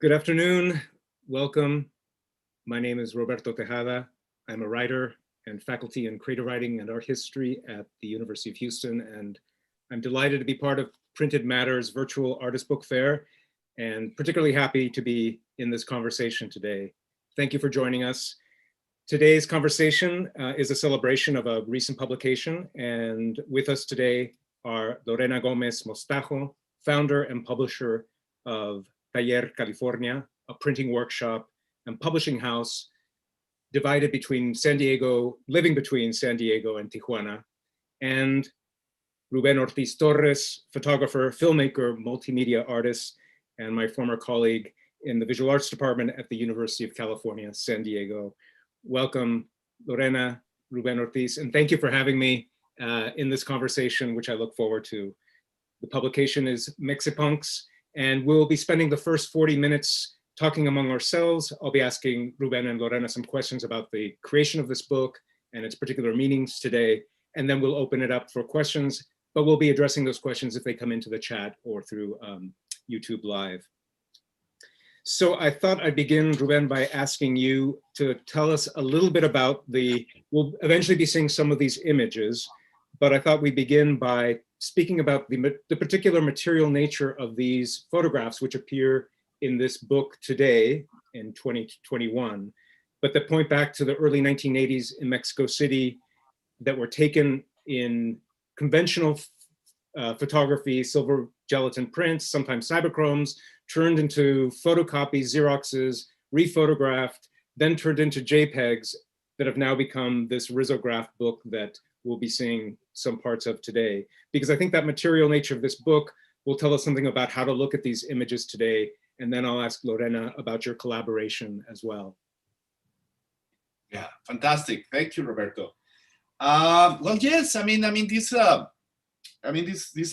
Good afternoon. Welcome. My name is Roberto Tejada. I'm a writer and faculty in creative writing and art history at the University of Houston, and I'm delighted to be part of Printed Matter's virtual artist book fair, and particularly happy to be in this conversation today. Thank you for joining us. Today's conversation is a celebration of a recent publication, and with us today are Lorena Gomez Mostajo, founder and publisher of Taller California, a printing workshop and publishing house divided between San Diego, living between San Diego and Tijuana, and Rubén Ortiz-Torres, photographer, filmmaker, multimedia artist, and my former colleague in the visual arts department at the University of California, San Diego. Welcome, Lorena, Rubén Ortiz, and thank you for having me in this conversation, which I look forward to. The publication is Mexipunx, and we'll be spending the first 40 minutes talking among ourselves. I'll be asking Rubén and Lorena some questions about the creation of this book and its particular meanings today, and then we'll open it up for questions, but we'll be addressing those questions if they come into the chat or through YouTube Live. So I thought I'd begin, Rubén, by asking you to tell us a little bit about we'll eventually be seeing some of these images, but I thought we'd begin by speaking about the particular material nature of these photographs, which appear in this book today in 2021, but that point back to the early 1980s in Mexico City that were taken in conventional photography, silver gelatin prints, sometimes cyberchromes, turned into photocopies, Xeroxes, rephotographed, then turned into JPEGs that have now become this risograph book that we'll be seeing some parts of today. Because I think that material nature of this book will tell us something about how to look at these images today. And then I'll ask Lorena about your collaboration as well. Yeah, fantastic. Thank you, Roberto. Well, yes, I mean, this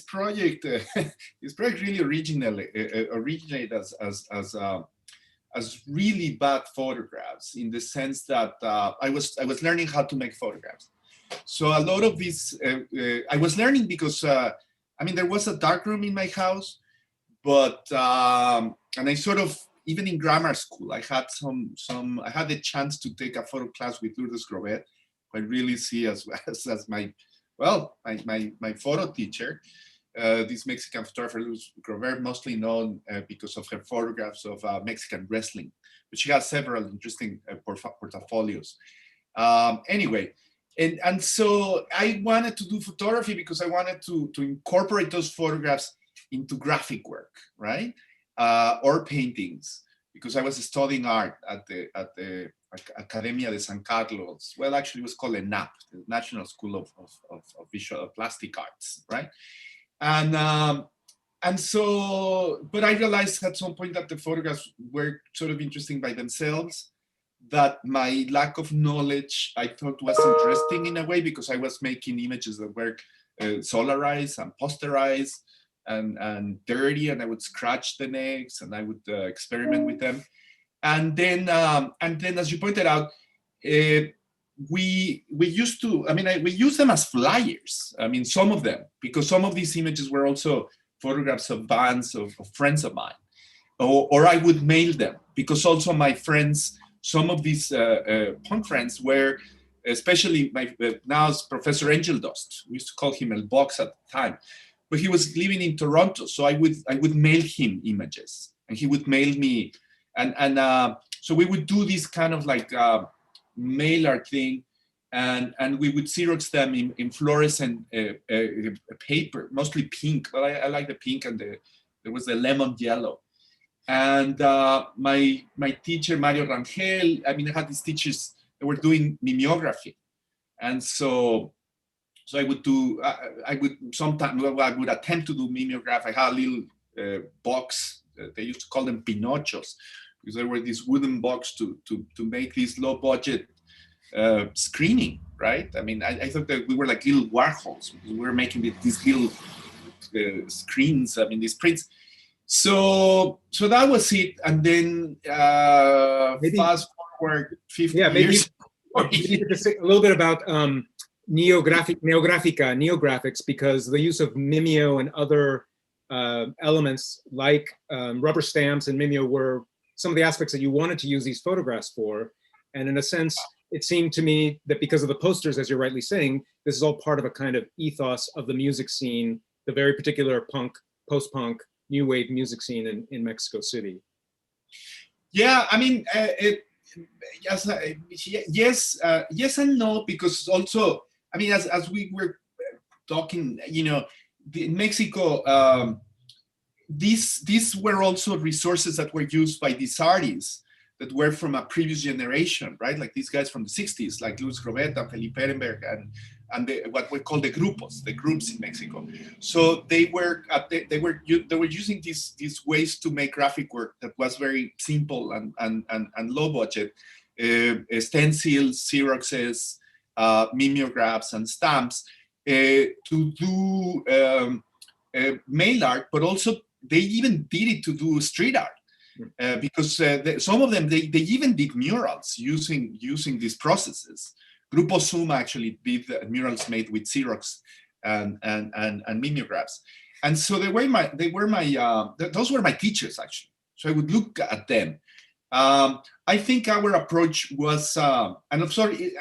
project, this project really originated as really bad photographs, in the sense that I was learning how to make photographs. So a lot of this, I was learning because, there was a darkroom in my house, but, and I sort of, even in grammar school, I had I had the chance to take a photo class with Lourdes Grobet, who I really see as my photo teacher. This Mexican photographer, Lourdes Grobet, mostly known because of her photographs of Mexican wrestling, but she has several interesting portfolios. Anyway, and so I wanted to do photography because I wanted to incorporate those photographs into graphic work, right? Or paintings, because I was studying art at the Academia de San Carlos. Well, actually it was called ENAP, the National School of Visual Plastic Arts, right? And so, but I realized at some point that the photographs were sort of interesting by themselves, that my lack of knowledge I thought was interesting in a way, because I was making images that were solarized and posterized and dirty, and I would scratch the necks and I would experiment with them. And then as you pointed out, we used to, we use them as flyers. Some of them, because some of these images were also photographs of bands of friends of mine, or I would mail them, because also my friends, some of these punk friends were, especially my now Professor Angel Dust, we used to call him El Box at the time, but he was living in Toronto, so I would mail him images, and he would mail me, and so we would do this kind of like mail art thing, and we would Xerox them in fluorescent paper, mostly pink, but I like the pink, and there was the lemon yellow. And my teacher, Mario Rangel, I had these teachers that were doing mimeography. And so I would do, I would attempt to do mimeograph. I had a little box, they used to call them pinochos, because there were this wooden box to make this low budget screening, right? I thought that we were like little Warhols, because we were making these little screens, these prints. So that was it, and then fast forward 50 years. Maybe just say a little bit about neographics, because the use of Mimeo and other elements like rubber stamps and Mimeo were some of the aspects that you wanted to use these photographs for. And in a sense, it seemed to me that because of the posters, as you're rightly saying, this is all part of a kind of ethos of the music scene, the very particular punk, post-punk, new wave music scene in Mexico City. Yeah, I mean, yes and no, because also, I mean, as we were talking, you know, in Mexico, these were also resources that were used by these artists that were from a previous generation, right? Like these guys from the 60s, like Luis Robeta, Felipe Ehrenberg, and what we call the grupos, the groups in Mexico. So they were using these ways to make graphic work that was very simple and low budget, stencils, Xeroxes, mimeographs, and stamps to do mail art, but also they even did it to do street art. Because some of them, they even did murals using these processes. Grupo Suma actually did murals made with Xerox and mimeographs. And so those were my teachers, actually. So I would look at them. I think our approach was, and I'm sorry,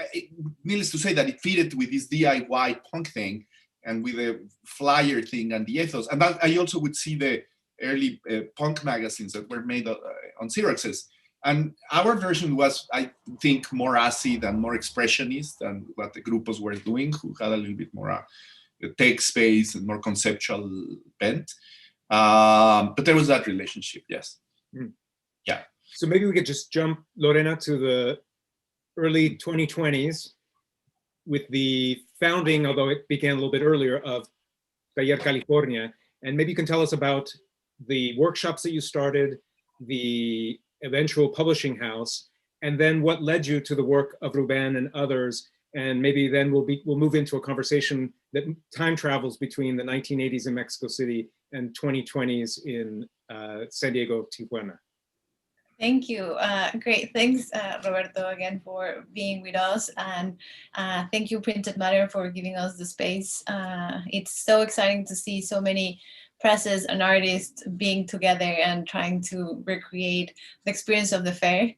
needless to say that it fitted with this DIY punk thing and with the flyer thing and the ethos. And that I also would see the early punk magazines that were made on Xeroxes. And our version was, I think, more acid and more expressionist than what the grupos were doing, who had a little bit more a tech space and more conceptual bent. But there was that relationship, yes. Mm. Yeah. So maybe we could just jump, Lorena, to the early 2020s with the founding, although it began a little bit earlier, of Taller California. And maybe you can tell us about the workshops that you started, the eventual publishing house, and then what led you to the work of Rubén and others. And maybe then we'll move into a conversation that time travels between the 1980s in Mexico City and 2020s in San Diego, Tijuana. Thank you. Great. Thanks, Roberto, again for being with us. And thank you, Printed Matter, for giving us the space. It's so exciting to see so many presses and artists being together and trying to recreate the experience of the fair.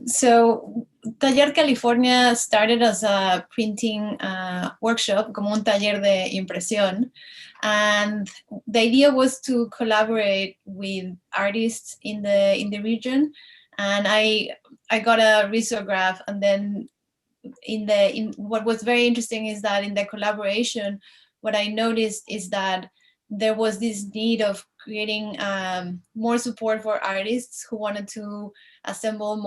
So Taller California started as a printing workshop, como un taller de impresión. And the idea was to collaborate with artists in the region. And I got a risograph, and then what was very interesting is that in the collaboration, what I noticed is that there was this need of creating more support for artists who wanted to assemble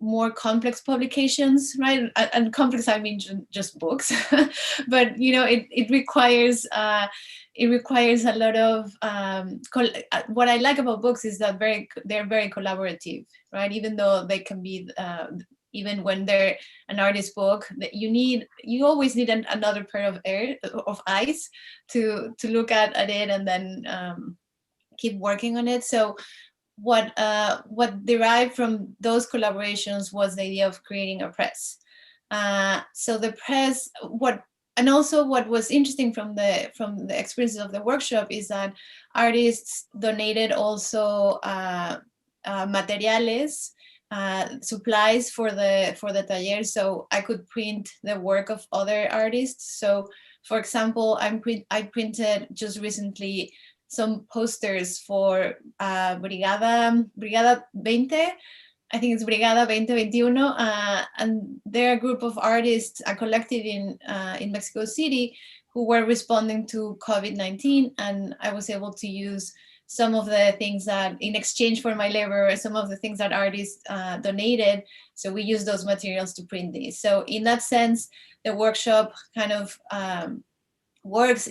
more complex publications, right? And complex, I mean just books, but you know, it requires a lot of. What I like about books is that they're very collaborative, right? Even though they can be. Even when they're an artist book, that you always need another pair of eyes to look at it and then keep working on it. So what derived from those collaborations was the idea of creating a press. So the press, what was interesting from the experiences of the workshop is that artists donated also materiales, supplies for the taller, so I could print the work of other artists. So for example, I printed just recently some posters for Brigada 20, I think it's Brigada 2021, and they're a group of artists, a collective in Mexico City, who were responding to COVID-19, and I was able to use some of the things that, in exchange for my labor, some of the things that artists donated. So we use those materials to print these. So in that sense, the workshop kind of works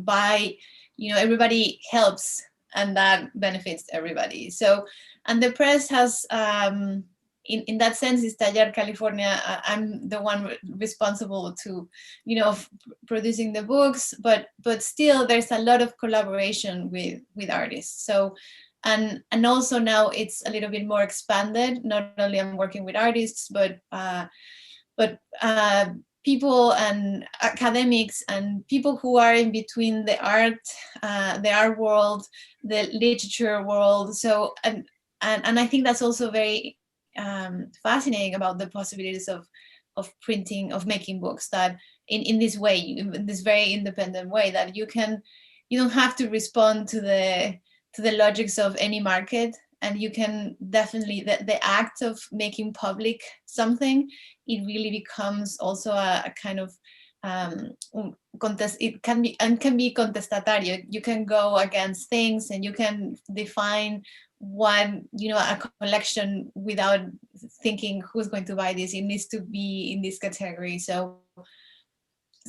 by, you know, everybody helps, and that benefits everybody. So, and the press has, in that sense, is Taller California. I'm the one responsible to, you know, producing the books, but still there's a lot of collaboration with artists. So, and also now it's a little bit more expanded. Not only I'm working with artists, but people and academics and people who are in between the art world, the literature world. So and I think that's also very fascinating about the possibilities of printing, of making books, that in this way, in this very independent way, that you don't have to respond to the logics of any market, and you can definitely, the act of making public something, it really becomes also a kind of contest. It can be contestatario. You can go against things, and you can define what, a collection without thinking who's going to buy this. It needs to be in this category. So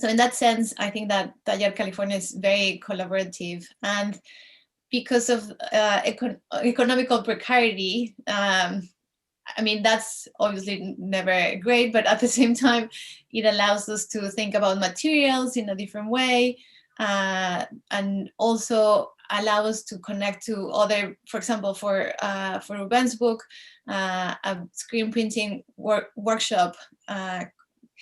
in that sense, I think that Taller California is very collaborative, and because of economical precarity, I mean, that's obviously never great, but at the same time, it allows us to think about materials in a different way, and also allow us to connect to other, for example, for Ruben's book, a screen printing workshop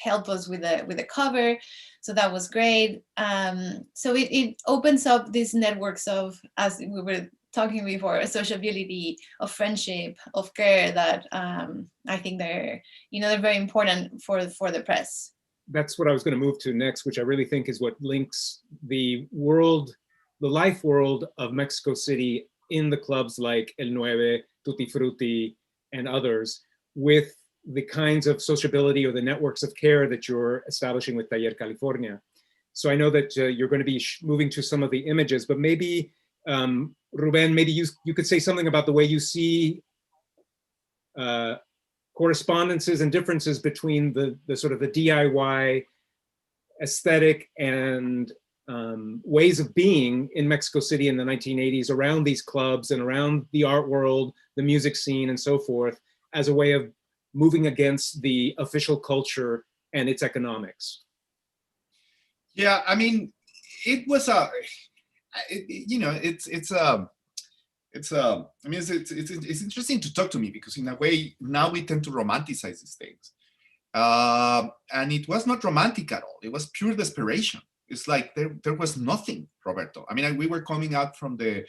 help us with the cover. So that was great. So it opens up these networks of, as we were talking before, a sociability, of friendship, of care, that I think they're very important for the press. That's what I was going to move to next, which I really think is what links the world, the life world of Mexico City in the clubs like El Nueve, Tutti Frutti, and others, with the kinds of sociability or the networks of care that you're establishing with Taller California. So I know that you're going to be moving to some of the images, but maybe, Ruben, maybe you could say something about the way you see correspondences and differences between the sort of the DIY aesthetic and ways of being in Mexico City in the 1980s around these clubs and around the art world, the music scene, and so forth, as a way of moving against the official culture and its economics. Yeah, I mean, it was it's interesting to talk to me, because in a way now we tend to romanticize these things, and it was not romantic at all. It was pure desperation. It's like there was nothing, Roberto. I mean, we were coming out from the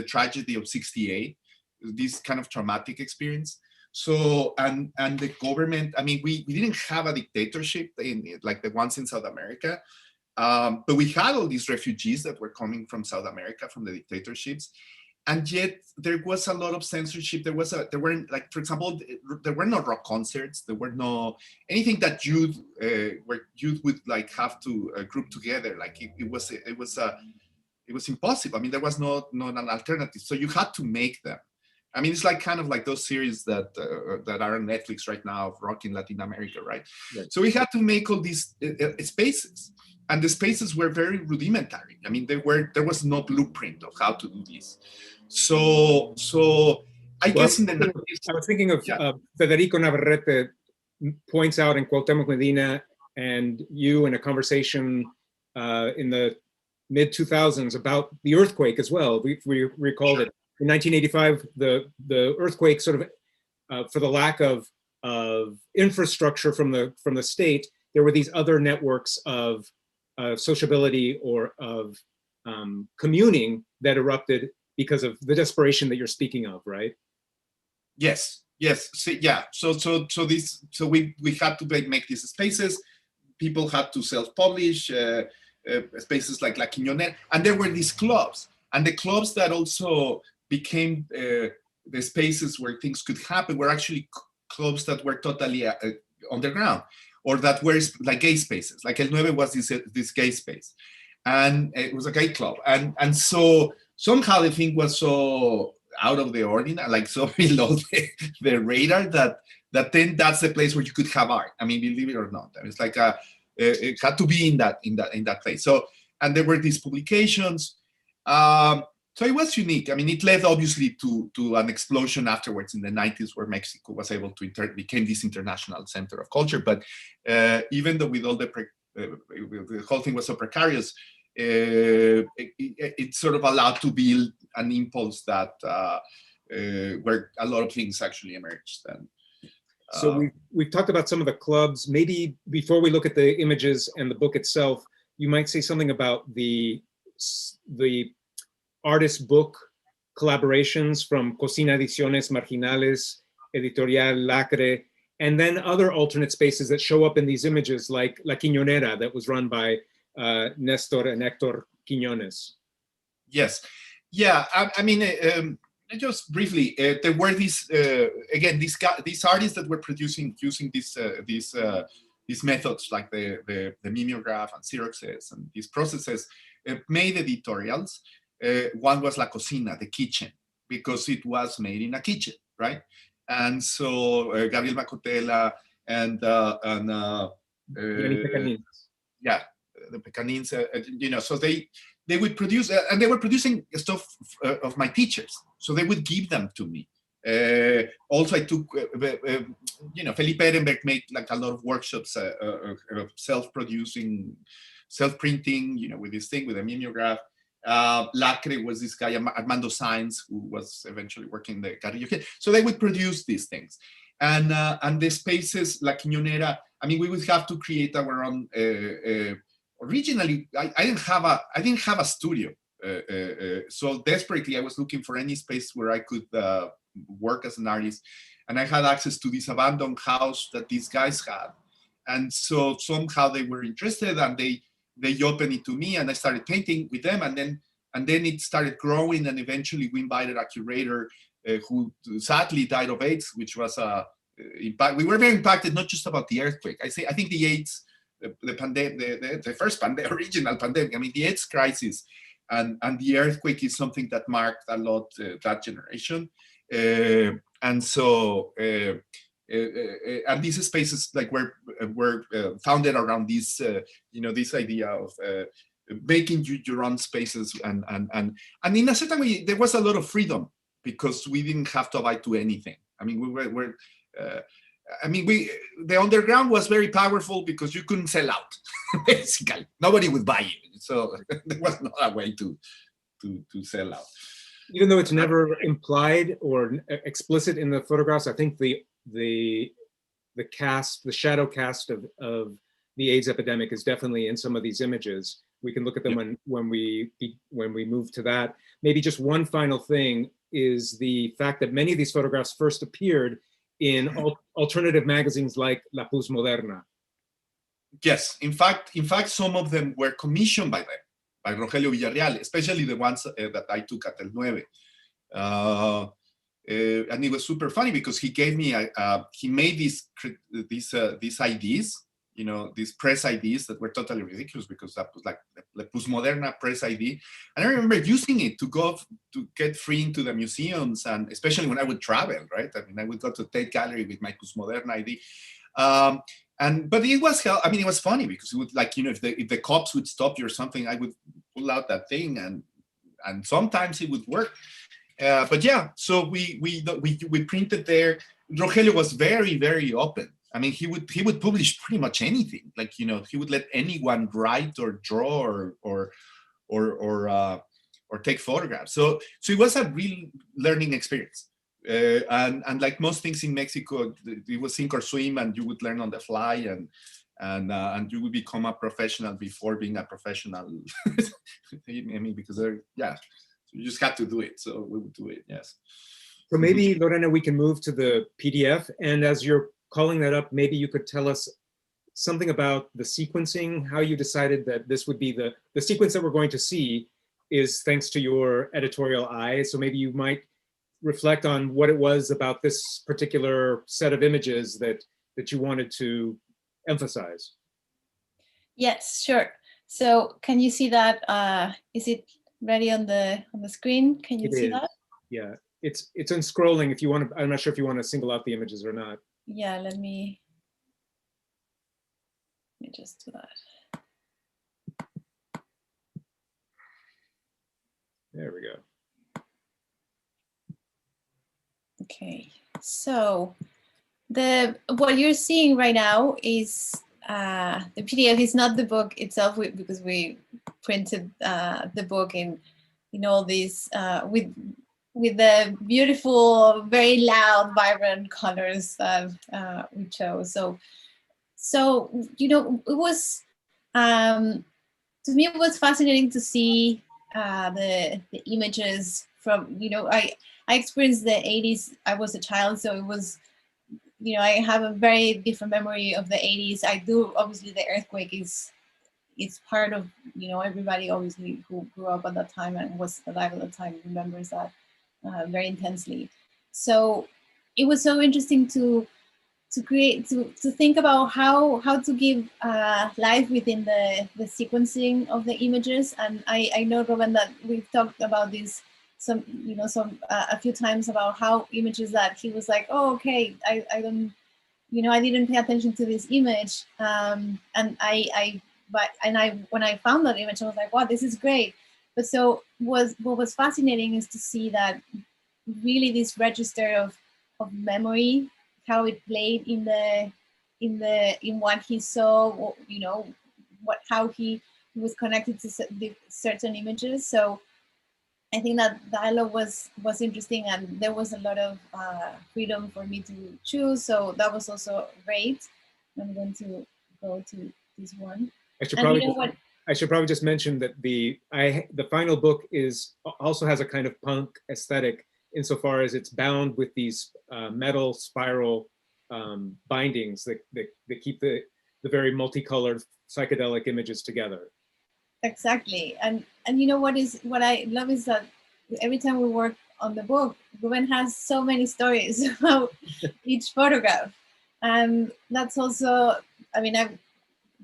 tragedy of '68, this kind of traumatic experience. So and the government, I mean, we didn't have a dictatorship like the ones in South America, but we had all these refugees that were coming from South America, from the dictatorships. And yet there was a lot of censorship. There weren't, like, for example, there were no rock concerts. There were no anything that youth would like have to group together. Like it was impossible. I mean, there was not an alternative. So you had to make them. I mean, it's like kind of like those series that are on Netflix right now of rock in Latin America, right? So we had to make all these spaces, and the spaces were very rudimentary. I mean, there was no blueprint of how to do this. So I guess in the 90s, I was thinking of Federico Navarrete points out in Cuauhtémoc Medina and you in a conversation in the mid 2000s about the earthquake as well. We recalled it. In 1985, the earthquake sort of, for the lack of infrastructure from the state, there were these other networks of sociability or of communing that erupted because of the desperation that you're speaking of, right? Yes. So, yeah. So we had to make these spaces. People had to self-publish spaces like La Quiñonera, and there were these clubs, and the clubs that also became the spaces where things could happen were actually clubs that were totally underground, or that were like gay spaces. Like El Nueve was this gay space, and it was a gay club, and so somehow the thing was so out of the ordinary, like so below the radar, that then that's the place where you could have art. I mean, believe it or not, it's like it had to be in that place. So, and there were these publications. So it was unique. I mean, it led obviously to an explosion afterwards in the 90s, where Mexico was able to became this international center of culture. But even though with all the whole thing was so precarious, it sort of allowed to build an impulse that where a lot of things actually emerged. And So we've talked about some of the clubs. Maybe before we look at the images and the book itself, you might say something about the artist book collaborations from Cocina Ediciones Marginales, Editorial Lacre, and then other alternate spaces that show up in these images, like La Quiñonera, that was run by Nestor and Hector Quiñones. Yes. Yeah, I mean, just briefly, there were these again these artists that were producing using these methods like the mimeograph and Xeroxes and these processes made editorials. One was La Cocina, the kitchen, because it was made in a kitchen, right? And so Gabriel Macotela and yeah, the Pecanins, you know, so they would produce, and they were producing stuff of my teachers. So they would give them to me. Also, I took, you know, Felipe Ehrenberg made like a lot of workshops of self-producing, self-printing, you know, with this thing, with a mimeograph. Lacre was this guy, Armando Zines, who was eventually working in the Carrillo. So they would produce these things. And the spaces, La Quiñonera, I mean, we would have to create our own, originally, I didn't have a studio. So desperately, I was looking for any space where I could work as an artist. And I had access to this abandoned house that these guys had. And so somehow they were interested, and they opened it to me, and I started painting with them. And then it started growing, and eventually we invited a curator who sadly died of AIDS, which was we were very impacted, not just about the earthquake. I think the AIDS, the pandemic, the first pandemic, original pandemic. I mean, the AIDS crisis and the earthquake is something that marked a lot that generation. And so, and these spaces like were founded around this, you know, this idea of making your own spaces, and in a certain way, there was a lot of freedom because we didn't have to abide to anything. I mean, the underground was very powerful because you couldn't sell out. Basically, nobody would buy it, so there was not a way to sell out. Even though it's never implied or explicit in the photographs, I think the cast, the shadow cast of the AIDS epidemic is definitely in some of these images. We can look at them when we move to that. Maybe just one final thing is the fact that many of these photographs first appeared in alternative magazines like La Postmoderna. Yes, in fact, some of them were commissioned by them, by Rogelio Villarreal, especially the ones that I took at El Nueve. And it was super funny because he gave me he made these IDs, you know, these press IDs that were totally ridiculous because that was like the Postmoderna press ID. And I remember using it to get free into the museums, and especially when I would travel, right? I mean, I would go to Tate Gallery with my Postmoderna ID. But it was, I mean, it was funny because it would, like, you know, if the cops would stop you or something, I would pull out that thing, and sometimes it would work. But yeah, so we printed there. Rogelio was very, very open. I mean, he would publish pretty much anything. Like, you know, he would let anyone write or draw or take photographs. So it was a real learning experience. And like most things in Mexico, it was sink or swim, and you would learn on the fly, and you would become a professional before being a professional. I mean, because you just had to do it. So we would do it. Yes. So maybe, Lorena, we can move to the PDF. And as you're calling that up, maybe you could tell us something about the sequencing, how you decided that this would be the sequence that we're going to see is thanks to your editorial eye. So maybe you might reflect on what it was about this particular set of images that you wanted to emphasize. Yes, sure. So can you see that? Is it ready on the screen? Can you see that? Yeah, it's on scrolling. If you want to, I'm not sure if you want to single out the images or not. Yeah, let me just do that. There we go. Okay, so what you're seeing right now is the PDF. Is not the book itself, because we printed the book in all these with with the beautiful, very loud, vibrant colors that we chose. So it was, to me, it was fascinating to see the images from, I experienced the 80s. I was a child, so it was, I have a very different memory of the 80s. I do, obviously, the earthquake it's part of, everybody obviously who grew up at that time and was alive at the time remembers that very intensely. So it was so interesting to think about how to give life within the sequencing of the images. And I know, Rubén, that we've talked about this a few times about how images that he was like, oh, okay, I don't, I didn't pay attention to this image, and when I found that image, I was like, wow, this is great. But so what was fascinating is to see that really this register of memory, how it played in what he saw, how he was connected to certain images. So I think that dialogue was interesting, and there was a lot of freedom for me to choose. So that was also great. I'm going to go to this one. I should probably just mention that the final book also has a kind of punk aesthetic insofar as it's bound with these metal spiral bindings that keep the very multicolored psychedelic images together. Exactly, and what I love is that every time we work on the book, Rubén has so many stories about each photograph, and that's also, I mean,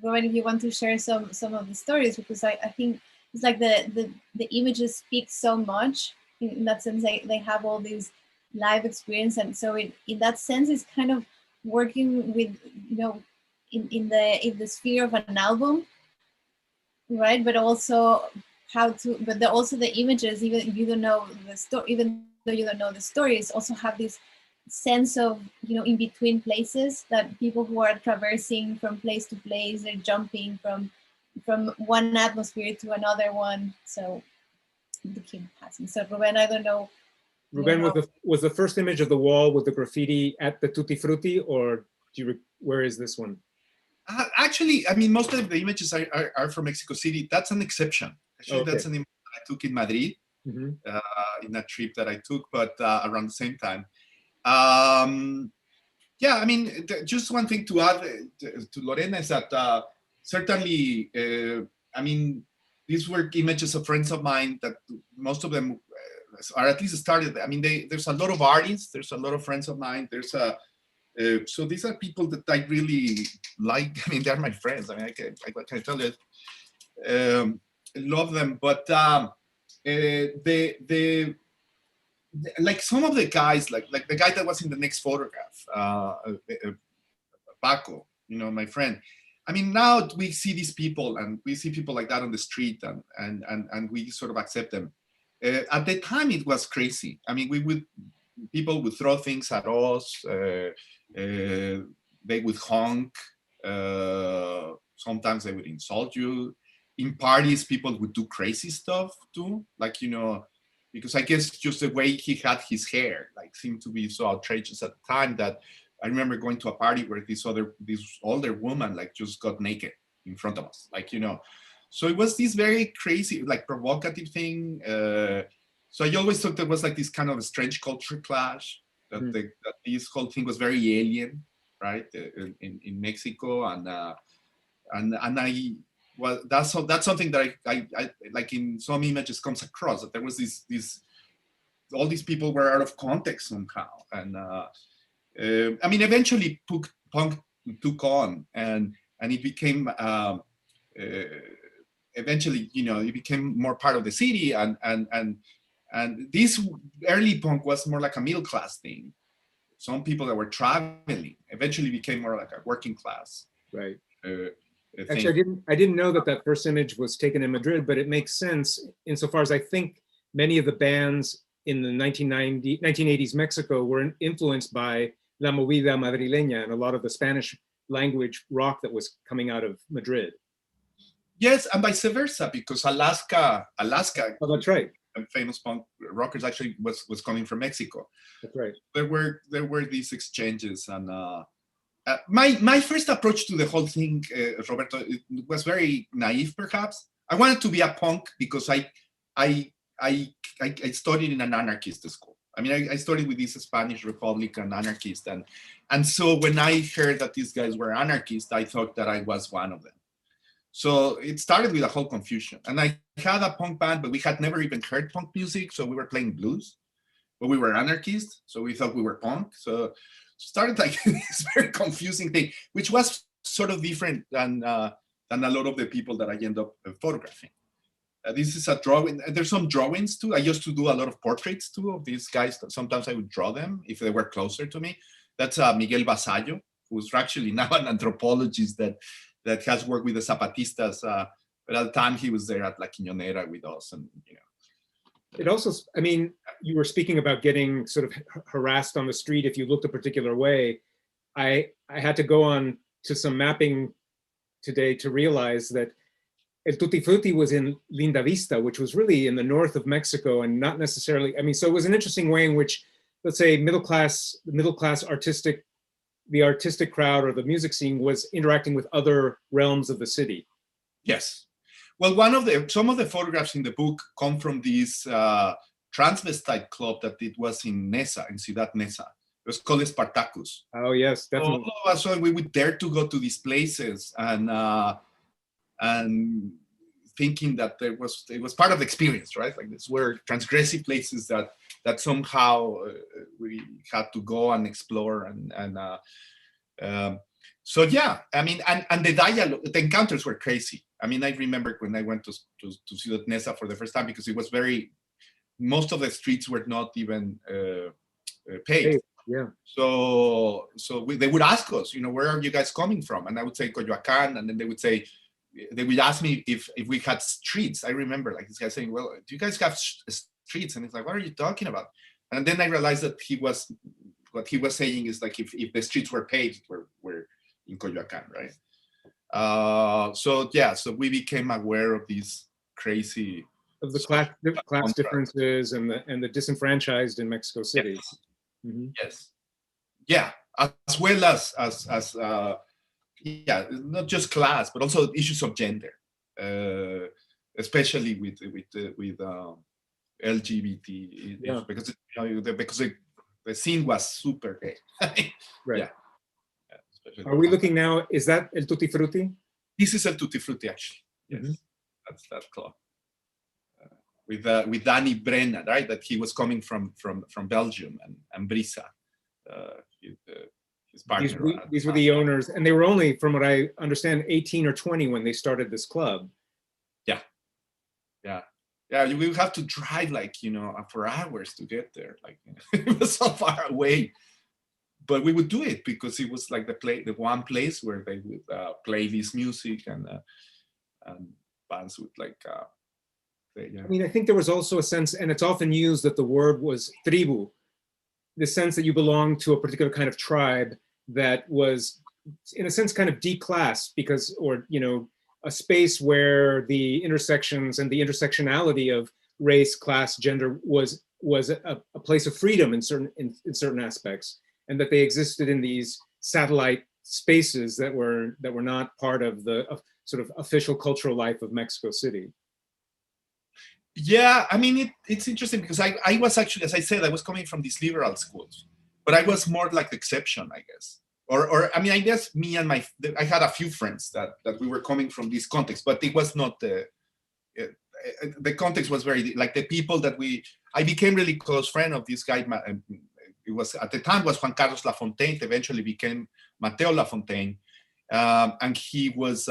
Rubén, if you want to share some of the stories, because I think it's like the images speak so much in that sense. They have all these live experience, and so in that sense, it's kind of working with in the sphere of an album, right? But also also the images, even if you don't know the story, even though you don't know the stories, also have this sense of in between places, that people who are traversing from place to place, they're jumping from one atmosphere to another one. So the keep passing. So Rubén, I don't know. Rubén, was the first image of the wall with the graffiti at the Tutti Frutti, or where is this one? Actually, I mean, most of the images are from Mexico City. That's an exception. Actually, okay. That's an image I took in Madrid, in a trip that I took, but around the same time. Yeah, I mean, just one thing to add to Lorena is that certainly, I mean, these were images of friends of mine that most of them are at least started. I mean, there's a lot of artists, there's a lot of friends of mine, there's a, so these are people that I really like. I mean, they're my friends. I mean, what can I tell you? Love them, but like some of the guys, like the guy that was in the next photograph, Paco, my friend. I mean, now we see these people, and we see people like that on the street, and we sort of accept them. At the time, it was crazy. I mean, people would throw things at us. They would honk. Sometimes they would insult you. In parties, people would do crazy stuff too, like because I guess just the way he had his hair like seemed to be so outrageous at the time that I remember going to a party where this older woman like just got naked in front of us, like so it was this very crazy, like provocative thing. So I always thought there was like this kind of a strange culture clash, that, that this whole thing was very alien, right, in Mexico, and I. Well, that's something that I like in some images comes across, that there was all these people were out of context somehow, and I mean, eventually punk took on, and it became eventually, it became more part of the city, and this early punk was more like a middle class thing. Some people that were traveling eventually became more like a working class, right? Actually, I didn't know that first image was taken in Madrid, but it makes sense insofar as I think many of the bands in the 1980s Mexico were influenced by La Movida Madrileña and a lot of the Spanish language rock that was coming out of Madrid. Yes, and vice versa, because Alaska. Oh, that's right. famous punk rockers actually was coming from Mexico. That's right. There were these exchanges, and my first approach to the whole thing, Roberto, it was very naive, perhaps. I wanted to be a punk because I studied in an anarchist school. I mean, I studied with these Spanish Republican anarchists, and so when I heard that these guys were anarchists, I thought that I was one of them. So it started with a whole confusion. And I had a punk band, but we had never even heard punk music, so we were playing blues. But we were anarchists, so we thought we were punk. So it started like this very confusing thing, which was sort of different than a lot of the people that I end up photographing. This is a drawing. There's some drawings too. I used to do a lot of portraits too of these guys. Sometimes I would draw them if they were closer to me. That's Miguel Basallo, who's actually now an anthropologist that has worked with the Zapatistas. But at the time he was there at La Quiñonera with us, and you know. It also, I mean, you were speaking about getting sort of harassed on the street if you looked a particular way. I had to go on to some mapping today to realize that El Tutti Frutti was in Linda Vista, which was really in the north of Mexico, and not necessarily, I mean, so it was an interesting way in which, let's say, the middle class artistic crowd or the music scene was interacting with other realms of the city. Yes. Well, some of the photographs in the book come from this transvestite club that it was in Neza, in Ciudad Neza. It was called Spartacus. Oh yes, definitely. So we would dare to go to these places and thinking that it was part of the experience, right? Like these were transgressive places that somehow we had to go and explore so yeah, I mean, and the dialogue, the encounters were crazy. I mean, I remember when I went to Ciudad Neza for the first time, because it was most of the streets were not even paved. Yeah. So they would ask us, you know, where are you guys coming from? And I would say Coyoacán, and then they would ask me if we had streets. I remember like this guy saying, well, do you guys have streets? And it's like, what are you talking about? And then I realized that what he was saying is like, if the streets were paved, we're in Coyoacán, right? So we became aware of these crazy of the class differences and the disenfranchised in Mexico City. Yes. Mm-hmm. Yes. Yeah, as well as not just class, but also issues of gender, especially with LGBT, yeah. because the scene was super gay. Right. Yeah. Are we looking now? Is that El Tutti Frutti? This is El Tutti Frutti, actually. Yes, mm-hmm. That's that club. With Danny Brenna, right? That he was coming from Belgium, and Brisa, his partner. These were the owners, and they were only, from what I understand, 18 or 20 when they started this club. Yeah. We would have to drive for hours to get there. Like it was so far away, but we would do it because it was like the one place where they would play this music and bands would like. I mean, I think there was also a sense, and it's often used, that the word was tribu, the sense that you belong to a particular kind of tribe that was, in a sense, kind of declassed because, or, you know, a space where the intersections and the intersectionality of race, class, gender was a place of freedom in certain aspects, and that they existed in these satellite spaces that were not part of the sort of official cultural life of Mexico City. Yeah, I mean, it's interesting because I was actually, as I said, I was coming from these liberal schools, but I was more like the exception, I guess. Or I mean, I guess me and I had a few friends that we were coming from this context, but it was not the context was very, like the people that I became really close friend of this guy. It was, at the time, was Juan Carlos Lafontaine, eventually became Mateo Lafontaine. And he was,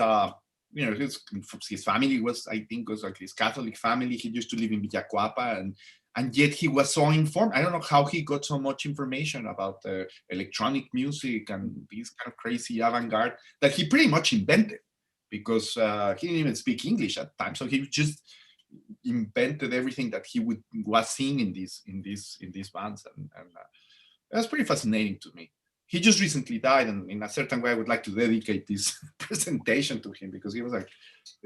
his family was, I think, was like his Catholic family. He used to live in Villacuapa, and yet he was so informed. I don't know how he got so much information about electronic music and this kind of crazy avant-garde that he pretty much invented, because he didn't even speak English at the time. So he just invented everything that he was seeing in these bands, and that's pretty fascinating to me. He just recently died, and in a certain way, I would like to dedicate this presentation to him because he was like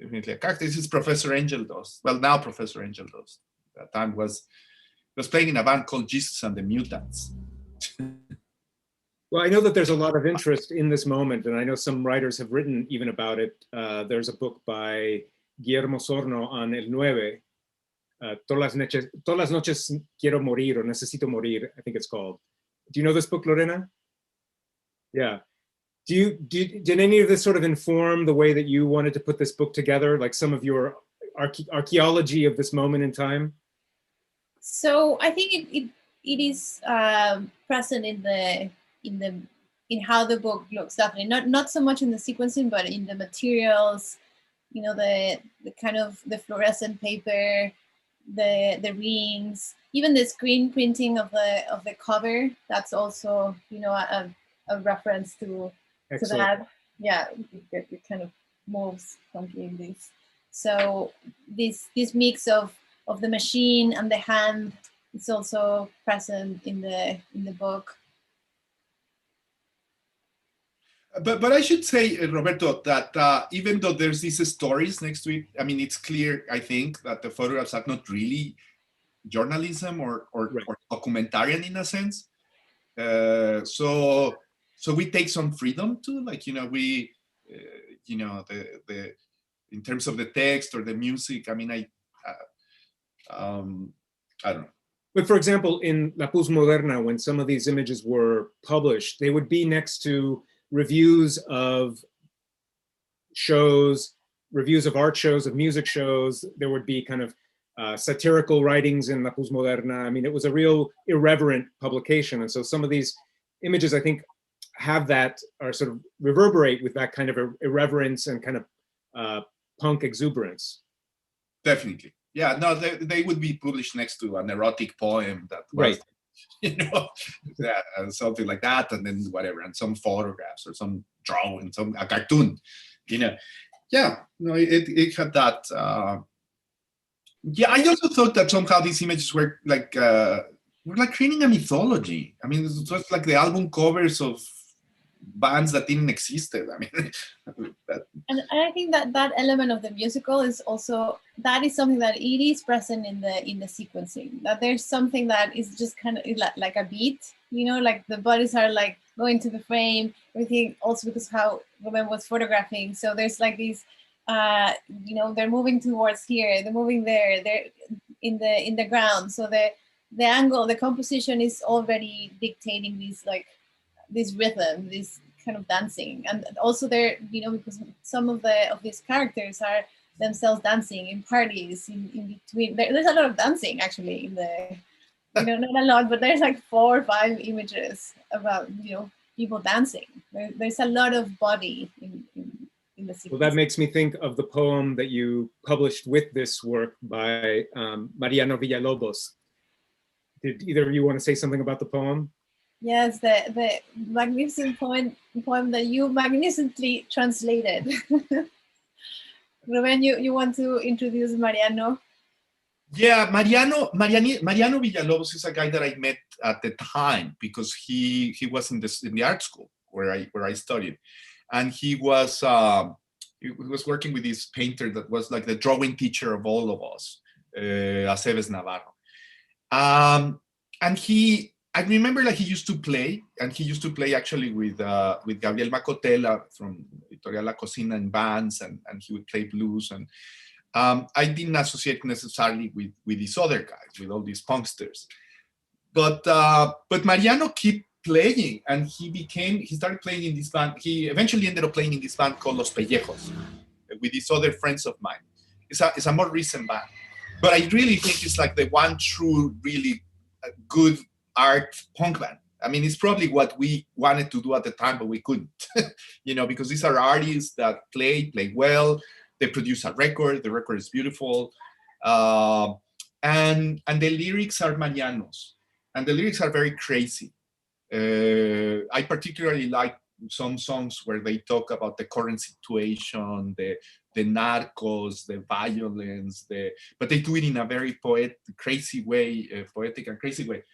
definitely a character. This is Professor Angel Dust. Well, now Professor Angel Dust. That time was playing in a band called Jesus and the Mutants. Well, I know that there's a lot of interest in this moment, and I know some writers have written even about it. There's a book by Guillermo Sorno on El Nueve, Todas las noches quiero morir, or necesito morir, I think it's called. Do you know this book, Lorena? Yeah. Did any of this sort of inform the way that you wanted to put this book together, like some of your archaeology of this moment in time? So I think it is present in how the book looks, definitely not so much in the sequencing, but in the materials, you know, the kind of the fluorescent paper, the rings, even the screen printing of the cover. That's also, you know, a reference to that. Yeah, it kind of moves funky in this. So this mix of the machine and the hand is also present in the book. But I should say, Roberto, that even though there's these stories next to it, I mean, it's clear, I think, that the photographs are not really journalism or documentarian in a sense. So we take some freedom too, like, you know, we, you know, the in terms of the text or the music. I mean, I don't know. But for example, in La Postmoderna, when some of these images were published, they would be next to reviews of shows, reviews of art shows, of music shows. There would be kind of satirical writings in La Postmoderna. I mean, it was a real irreverent publication. And so some of these images, I think, have that, or sort of reverberate with that kind of irreverence and kind of punk exuberance. Definitely. Yeah, no, they would be published next to an erotic poem that was, right, you know, something like that, and then whatever, and some photographs or some drawing, a cartoon, you know. Yeah, no, it had that. Yeah, I also thought that somehow these images were like creating a mythology. I mean, it was like the album covers of bands that didn't exist. I mean, and I think that element of the musical is also, that is something that it is present in the sequencing, that there's something that is just kind of like a beat, you know, like the bodies are like going to the frame, everything, also because how Rubén was photographing. So there's like these, you know, they're moving towards here, they're moving there, they're in the ground. So the angle, the composition is already dictating this rhythm, this kind of dancing. And also there, you know, because some of these characters are themselves dancing in parties in between. There's a lot of dancing actually in the, you know, not a lot, but there's like 4 or 5 images about, you know, people dancing. There's a lot of body in the sequence. Well, that makes me think of the poem that you published with this work by Mariano Villalobos. Did either of you want to say something about the poem? Yes, the magnificent poem that you magnificently translated. Rubén, you want to introduce Mariano? Yeah, Mariano Villalobos is a guy that I met at the time because he was in the art school where I studied, and he was working with this painter that was like the drawing teacher of all of us, Aceves Navarro, and I remember like he used to play actually with Gabriel Macotela from Editorial La Cocina in bands, and he would play blues, and I didn't associate necessarily with these other guys, with all these punksters, but Mariano kept playing, and he started playing in this band. He eventually ended up playing in this band called Los Pellejos with these other friends of mine. It's a more recent band, but I really think it's like the one true, really good art punk band. I mean, it's probably what we wanted to do at the time, but we couldn't, you know, because these are artists that play well. They produce a record. The record is beautiful, and the lyrics are Mariano's, and the lyrics are very crazy. I particularly like some songs where they talk about the current situation, the narcos, the violence, but they do it in a very poetic and crazy way.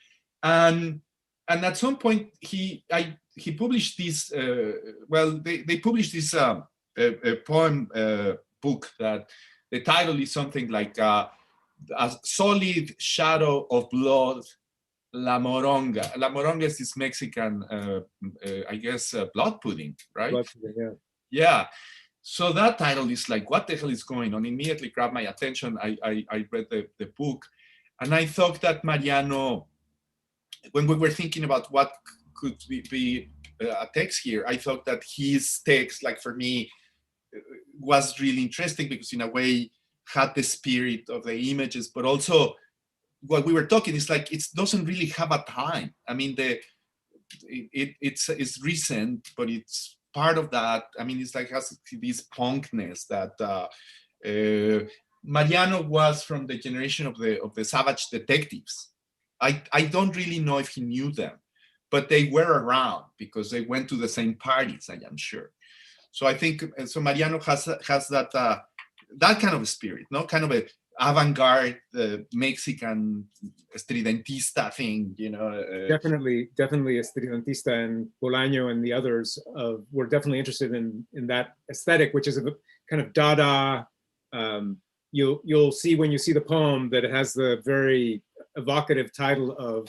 And at some point he published this. They published this a poem book that the title is something like a solid shadow of blood, La Moronga. La Moronga is this Mexican, I guess, blood pudding, right? Blood pudding, yeah. Yeah. So that title is like, what the hell is going on? Immediately grabbed my attention. I read the book, and I thought that Mariano, when we were thinking about what could be a text here, I thought that his text, like for me, was really interesting because in a way had the spirit of the images, but also what we were talking is like it doesn't really have a time. I mean, it's recent, but it's part of that. I mean, it's like has this punkness that Mariano was from the generation of the savage detectives. I don't really know if he knew them, but they were around because they went to the same parties, I am sure. So I think so. Mariano has that that kind of a spirit, no, kind of a avant-garde Mexican estridentista thing, you know. Definitely estridentista, and Bolaño and the others were definitely interested in that aesthetic, which is a kind of Dada. You'll see when you see the poem that it has the very evocative title of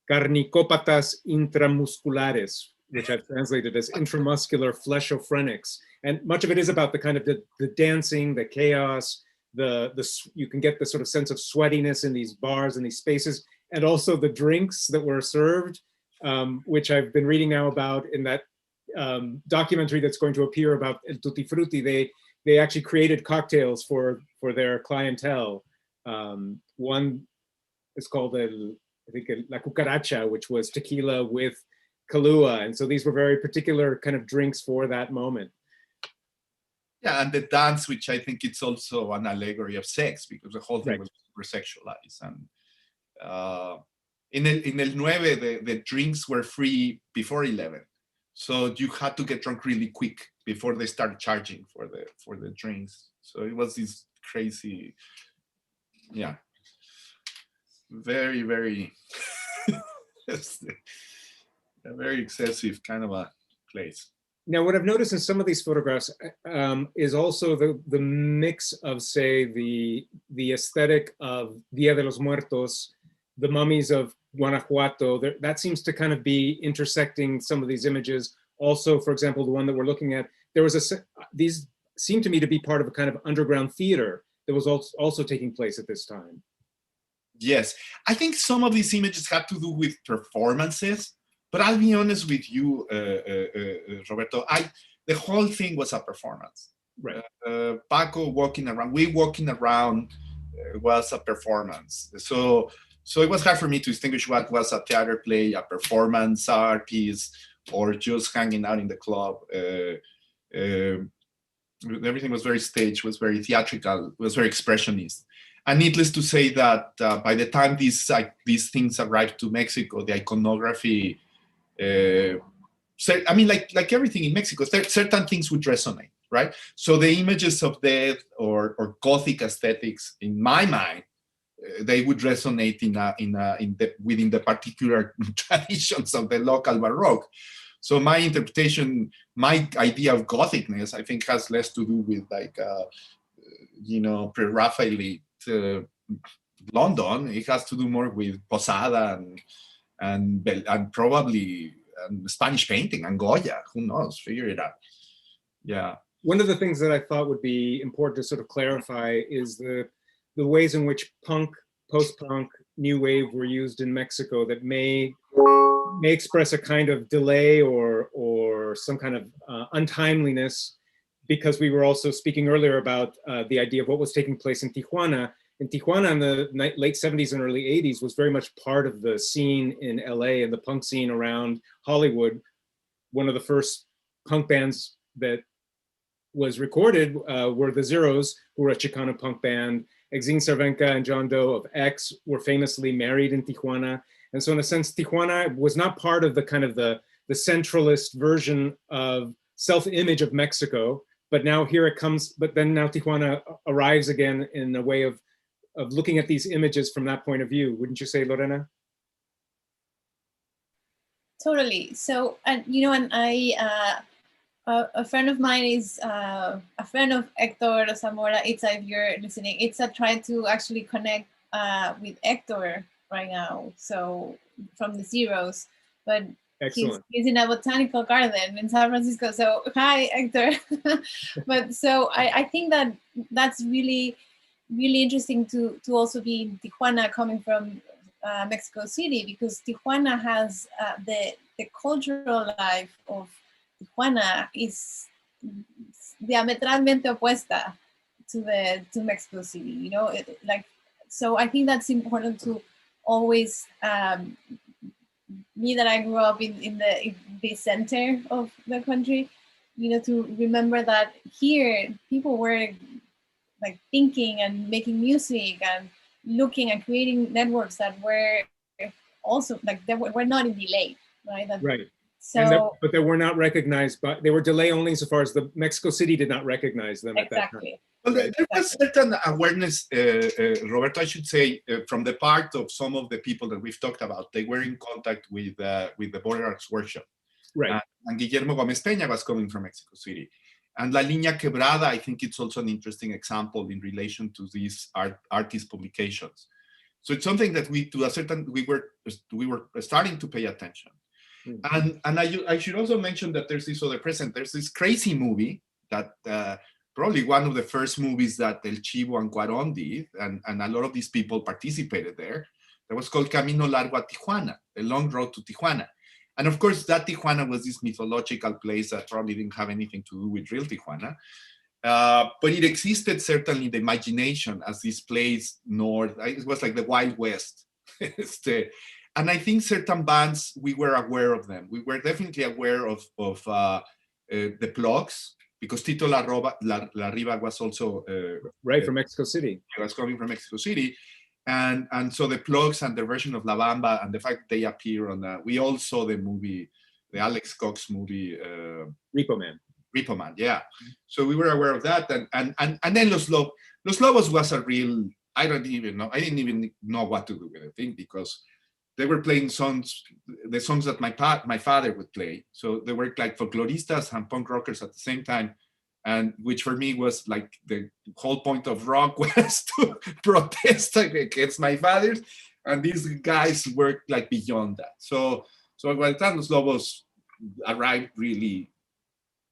Carnicópatas intramusculares, which I've translated as intramuscular fleshophrenics. And much of it is about the kind of the dancing, the chaos, you can get the sort of sense of sweatiness in these bars and these spaces, and also the drinks that were served, which I've been reading now about in that documentary that's going to appear about El Tutti Frutti. They actually created cocktails for their clientele. One is called I think La Cucaracha, which was tequila with Kahlua. And so these were very particular kind of drinks for that moment. Yeah, and the dance, which I think it's also an allegory of sex, because the whole thing was super sexualized. And in El Nueve, the drinks were free before 11. So you had to get drunk really quick before they started charging for the drinks. So it was this crazy, yeah, very, very, a very excessive kind of a place. Now, what I've noticed in some of these photographs is also the mix of, say, the aesthetic of Dia de los Muertos, the mummies of Guanajuato. That seems to kind of be intersecting some of these images. Also, for example, the one that we're looking at, these seem to me to be part of a kind of underground theater that was also taking place at this time. Yes, I think some of these images had to do with performances. But I'll be honest with you, Roberto, the whole thing was a performance. Right. Paco walking around was a performance. So it was hard for me to distinguish what was a theater play, a performance, art piece, or just hanging out in the club. Everything was very staged, was very theatrical, was very expressionist. And needless to say that by the time these things arrived to Mexico, the iconography, I mean, like everything in Mexico, certain things would resonate, right? So the images of death or Gothic aesthetics, in my mind, they would resonate within the particular traditions of the local Baroque. So my interpretation, my idea of Gothicness, I think, has less to do with like, pre-Raphaelite London. It has to do more with Posada and probably Spanish painting and Goya. Who knows? Figure it out. Yeah. One of the things that I thought would be important to sort of clarify is the ways in which punk, post-punk, new wave were used in Mexico that may express a kind of delay or some kind of untimeliness, because we were also speaking earlier about the idea of what was taking place in Tijuana. In Tijuana in the late 70s and early 80s was very much part of the scene in LA and the punk scene around Hollywood. One of the first punk bands that was recorded were the Zeros, who were a Chicano punk band. Exene Cervenka and John Doe of X were famously married in Tijuana. And so in a sense, Tijuana was not part of the kind of the centralist version of self-image of Mexico, but now here it comes, but then now Tijuana arrives again in a way of looking at these images from that point of view. Wouldn't you say, Lorena? Totally. So, and I A friend of mine is a friend of Hector Zamora. Itza, if you're listening, Itza tried to actually connect with Hector right now. So from the Zeros, but Excellent. he's in a botanical garden in San Francisco. So hi, Hector. But so I think that that's really interesting to also be in Tijuana, coming from Mexico City, because Tijuana has the cultural life of Tijuana is diametralmente opuesta to Mexico City. You know, like, so I think that's important to always. Me, that I grew up in the center of the country, you know, to remember that here people were like thinking and making music and looking and creating networks that were also like they were not in delay, right? Right. So, but they were not recognized, but they were delay only insofar as the Mexico City did not recognize them at that time. Well, there was certain awareness, Roberto, I should say, from the part of some of the people that we've talked about. They were in contact with the Border Arts Workshop. Right. And Guillermo Gómez Peña was coming from Mexico City. And La Línea Quebrada, I think it's also an interesting example in relation to these artist publications. So it's something that we were starting to pay attention. Mm-hmm. And I should also mention that there's this crazy movie that probably one of the first movies that El Chivo and Cuarón did, and a lot of these people participated there. That was called Camino Largo a Tijuana, The Long Road to Tijuana. And of course, that Tijuana was this mythological place that probably didn't have anything to do with real Tijuana. But it existed certainly in the imagination as this place north. It was like the Wild West. And I think certain bands, we were aware of them. We were definitely aware of the Plugs, because Tito La Riva was also... right, from Mexico City. He was coming from Mexico City. And so the Plugs and their version of La Bamba, and the fact they appear on that. We all saw the movie, the Alex Cox movie. Repo Man. Repo Man, yeah. So we were aware of that. And then Los Lobos was a real... I didn't even know what to do with the thing, because they were playing the songs that my father would play. So they were like folkloristas and punk rockers at the same time, and which for me was like the whole point of rock was to protest against my father's, and these guys worked like beyond that. So by the time Los Lobos arrived, really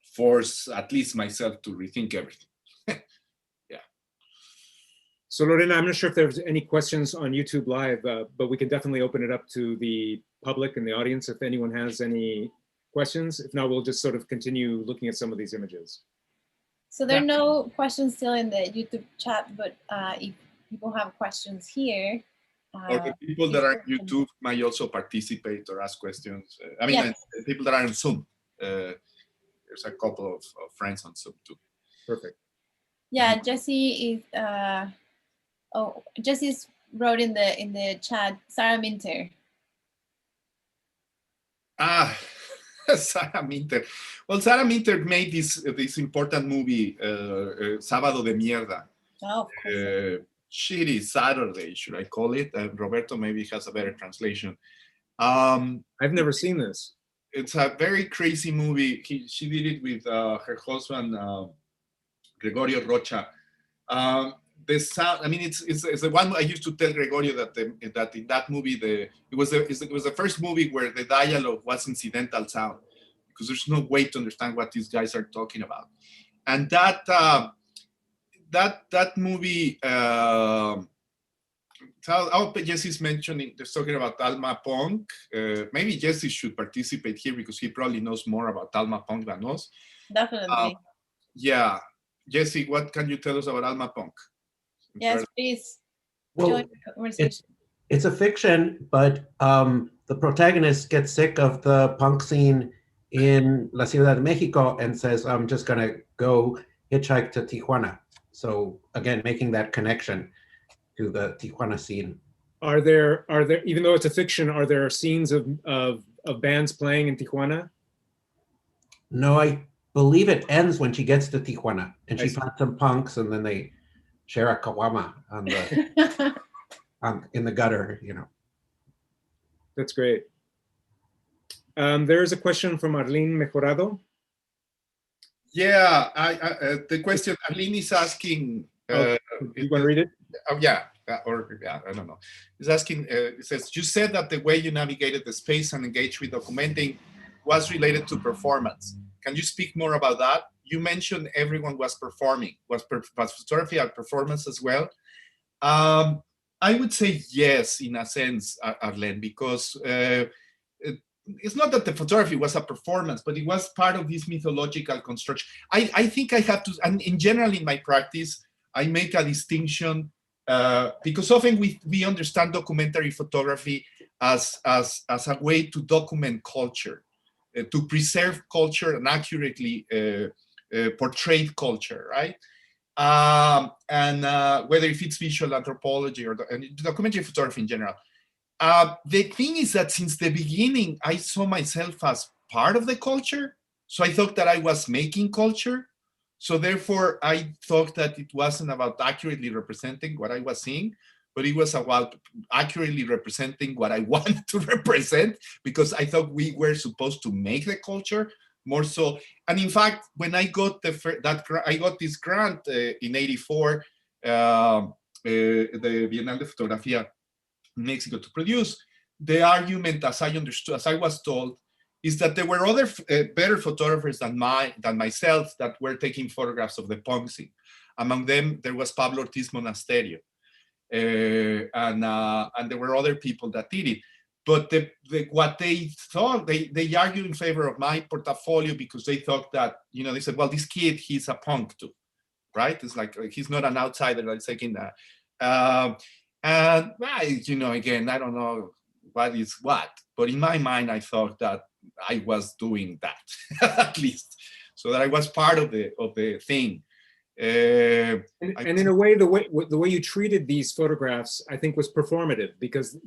forced at least myself to rethink everything. So Lorena, I'm not sure if there's any questions on YouTube Live, but we can definitely open it up to the public and the audience if anyone has any questions. If not, we'll just sort of continue looking at some of these images. So there are no questions still in the YouTube chat, but if people have questions here. Or the people that are on YouTube might also participate or ask questions. I mean, yes. People that are on Zoom. There's a couple of friends on Zoom too. Perfect. Yeah, Jesse is... Jesse's wrote in the chat, Sarah Minter. Sarah Minter. Well, Sarah Minter made this important movie, Sábado de Mierda. Oh, of course. Shitty Saturday, should I call it? Roberto maybe has a better translation. I've never seen this. It's a very crazy movie. She did it with her husband, Gregorio Rocha. The sound, I mean, it's the one I used to tell Gregorio that in that movie it was the first movie where the dialogue was incidental sound, because there's no way to understand what these guys are talking about. And that movie, Jesse's mentioning, they're talking about Alma Punk. Maybe Jesse should participate here because he probably knows more about Alma Punk than us. Definitely. Yeah, Jesse, what can you tell us about Alma Punk? Yes, please. Well, it's a fiction, but the protagonist gets sick of the punk scene in La Ciudad de Mexico and says, I'm just going to go hitchhike to Tijuana. So again, making that connection to the Tijuana scene. Are there, even though it's a fiction, are there scenes of bands playing in Tijuana? No, I believe it ends when she gets to Tijuana and she finds some punks and then they share a kawama on the in the gutter, you know. That's great. There is a question from Arlene Mejorado. Yeah, the question Arlene is asking. Do you want to read it? Yeah, or yeah, I don't know. It's asking. It says, you said that the way you navigated the space and engaged with documenting was related to performance. Can you speak more about that? You mentioned everyone was performing. Was photography a performance as well? I would say yes, in a sense, Arlene, because it's not that the photography was a performance, but it was part of this mythological construction. I think I have to, and in general in my practice, I make a distinction because often we understand documentary photography as a way to document culture, to preserve culture and accurately portray culture, right? And whether if it's visual anthropology or documentary photography in general. The thing is that since the beginning, I saw myself as part of the culture. So I thought that I was making culture. So therefore, I thought that it wasn't about accurately representing what I was seeing, but it was about accurately representing what I wanted to represent, because I thought we were supposed to make the culture more so. And in fact, when I got I got this grant in '84, the Bienal de Fotografía in Mexico to produce, the argument, as I understood, as I was told, is that there were other better photographers than myself that were taking photographs of the punk scene. Among them, there was Pablo Ortiz Monasterio, and there were other people that did it. But what they thought, they argued in favor of my portfolio because they thought that, they said, well, this kid, he's a punk too, right? It's like he's not an outsider that's taking that. And again, I don't know what is what, but in my mind, I thought that I was doing that at least, so that I was part of the thing. And in a way, the way you treated these photographs, I think, was performative, because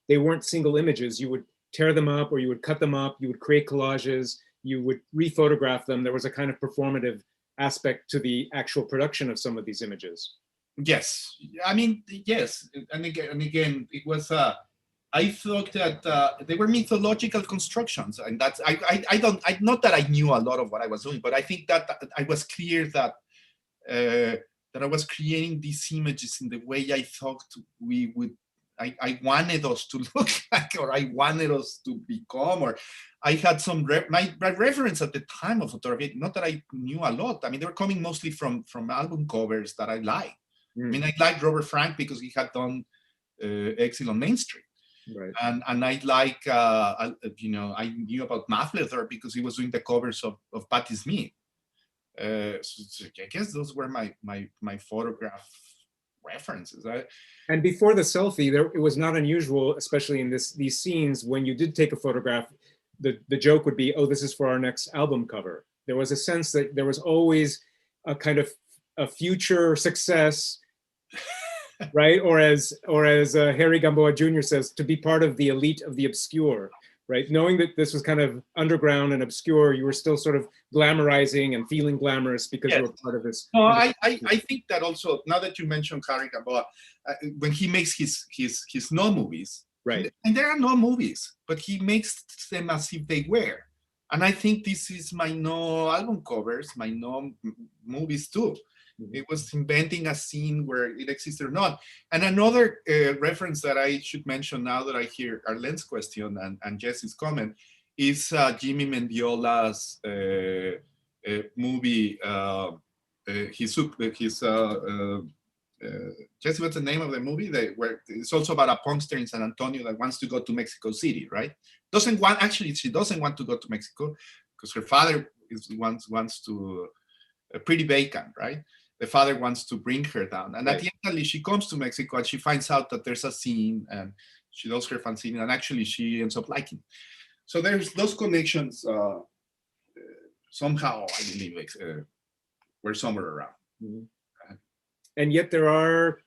they weren't single images. You would tear them up, or you would cut them up. You would create collages. You would re-photograph them. There was a kind of performative aspect to the actual production of some of these images. Yes, I mean, yes, and again, it was. I thought that they were mythological constructions, and that's not that I knew a lot of what I was doing, but I think that I was clear that I was creating these images in the way I thought we would. I wanted us to look like, or I wanted us to become, or I had some my reference at the time of photography. Not that I knew a lot. I mean, they were coming mostly from album covers that I liked. I mean, I liked Robert Frank because he had done Exile on Main Street. Right. And I like, I knew about Mafflether because he was doing the covers of Patti Smith. So I guess those were my photograph references. And before the selfie, it was not unusual, especially in these scenes, when you did take a photograph, the joke would be, oh, this is for our next album cover. There was a sense that there was always a kind of a future success, right? Or as Harry Gamboa Jr. says, to be part of the elite of the obscure, right? Knowing that this was kind of underground and obscure, you were still sort of glamorizing and feeling glamorous because you were part of this. No, I think that also, now that you mentioned Harry Gamboa, when he makes his no movies, right? And there are no movies, but he makes them as if they were. And I think this is my no album covers, my no movies too. It was inventing a scene where it existed or not. And another reference that I should mention now that I hear Arlene's question and Jesse's comment is Jimmy Mendiola's movie. Jesse, what's the name of the movie? Where it's also about a punkster in San Antonio that wants to go to Mexico City, right? She doesn't want to go to Mexico because her father wants to, Pretty Bacon, right? The father wants to bring her down. And at the end, she comes to Mexico and she finds out that there's a scene and she does her fan scene and actually she ends up liking. So there's those connections somehow, I believe, were somewhere around. Mm-hmm. And yet there are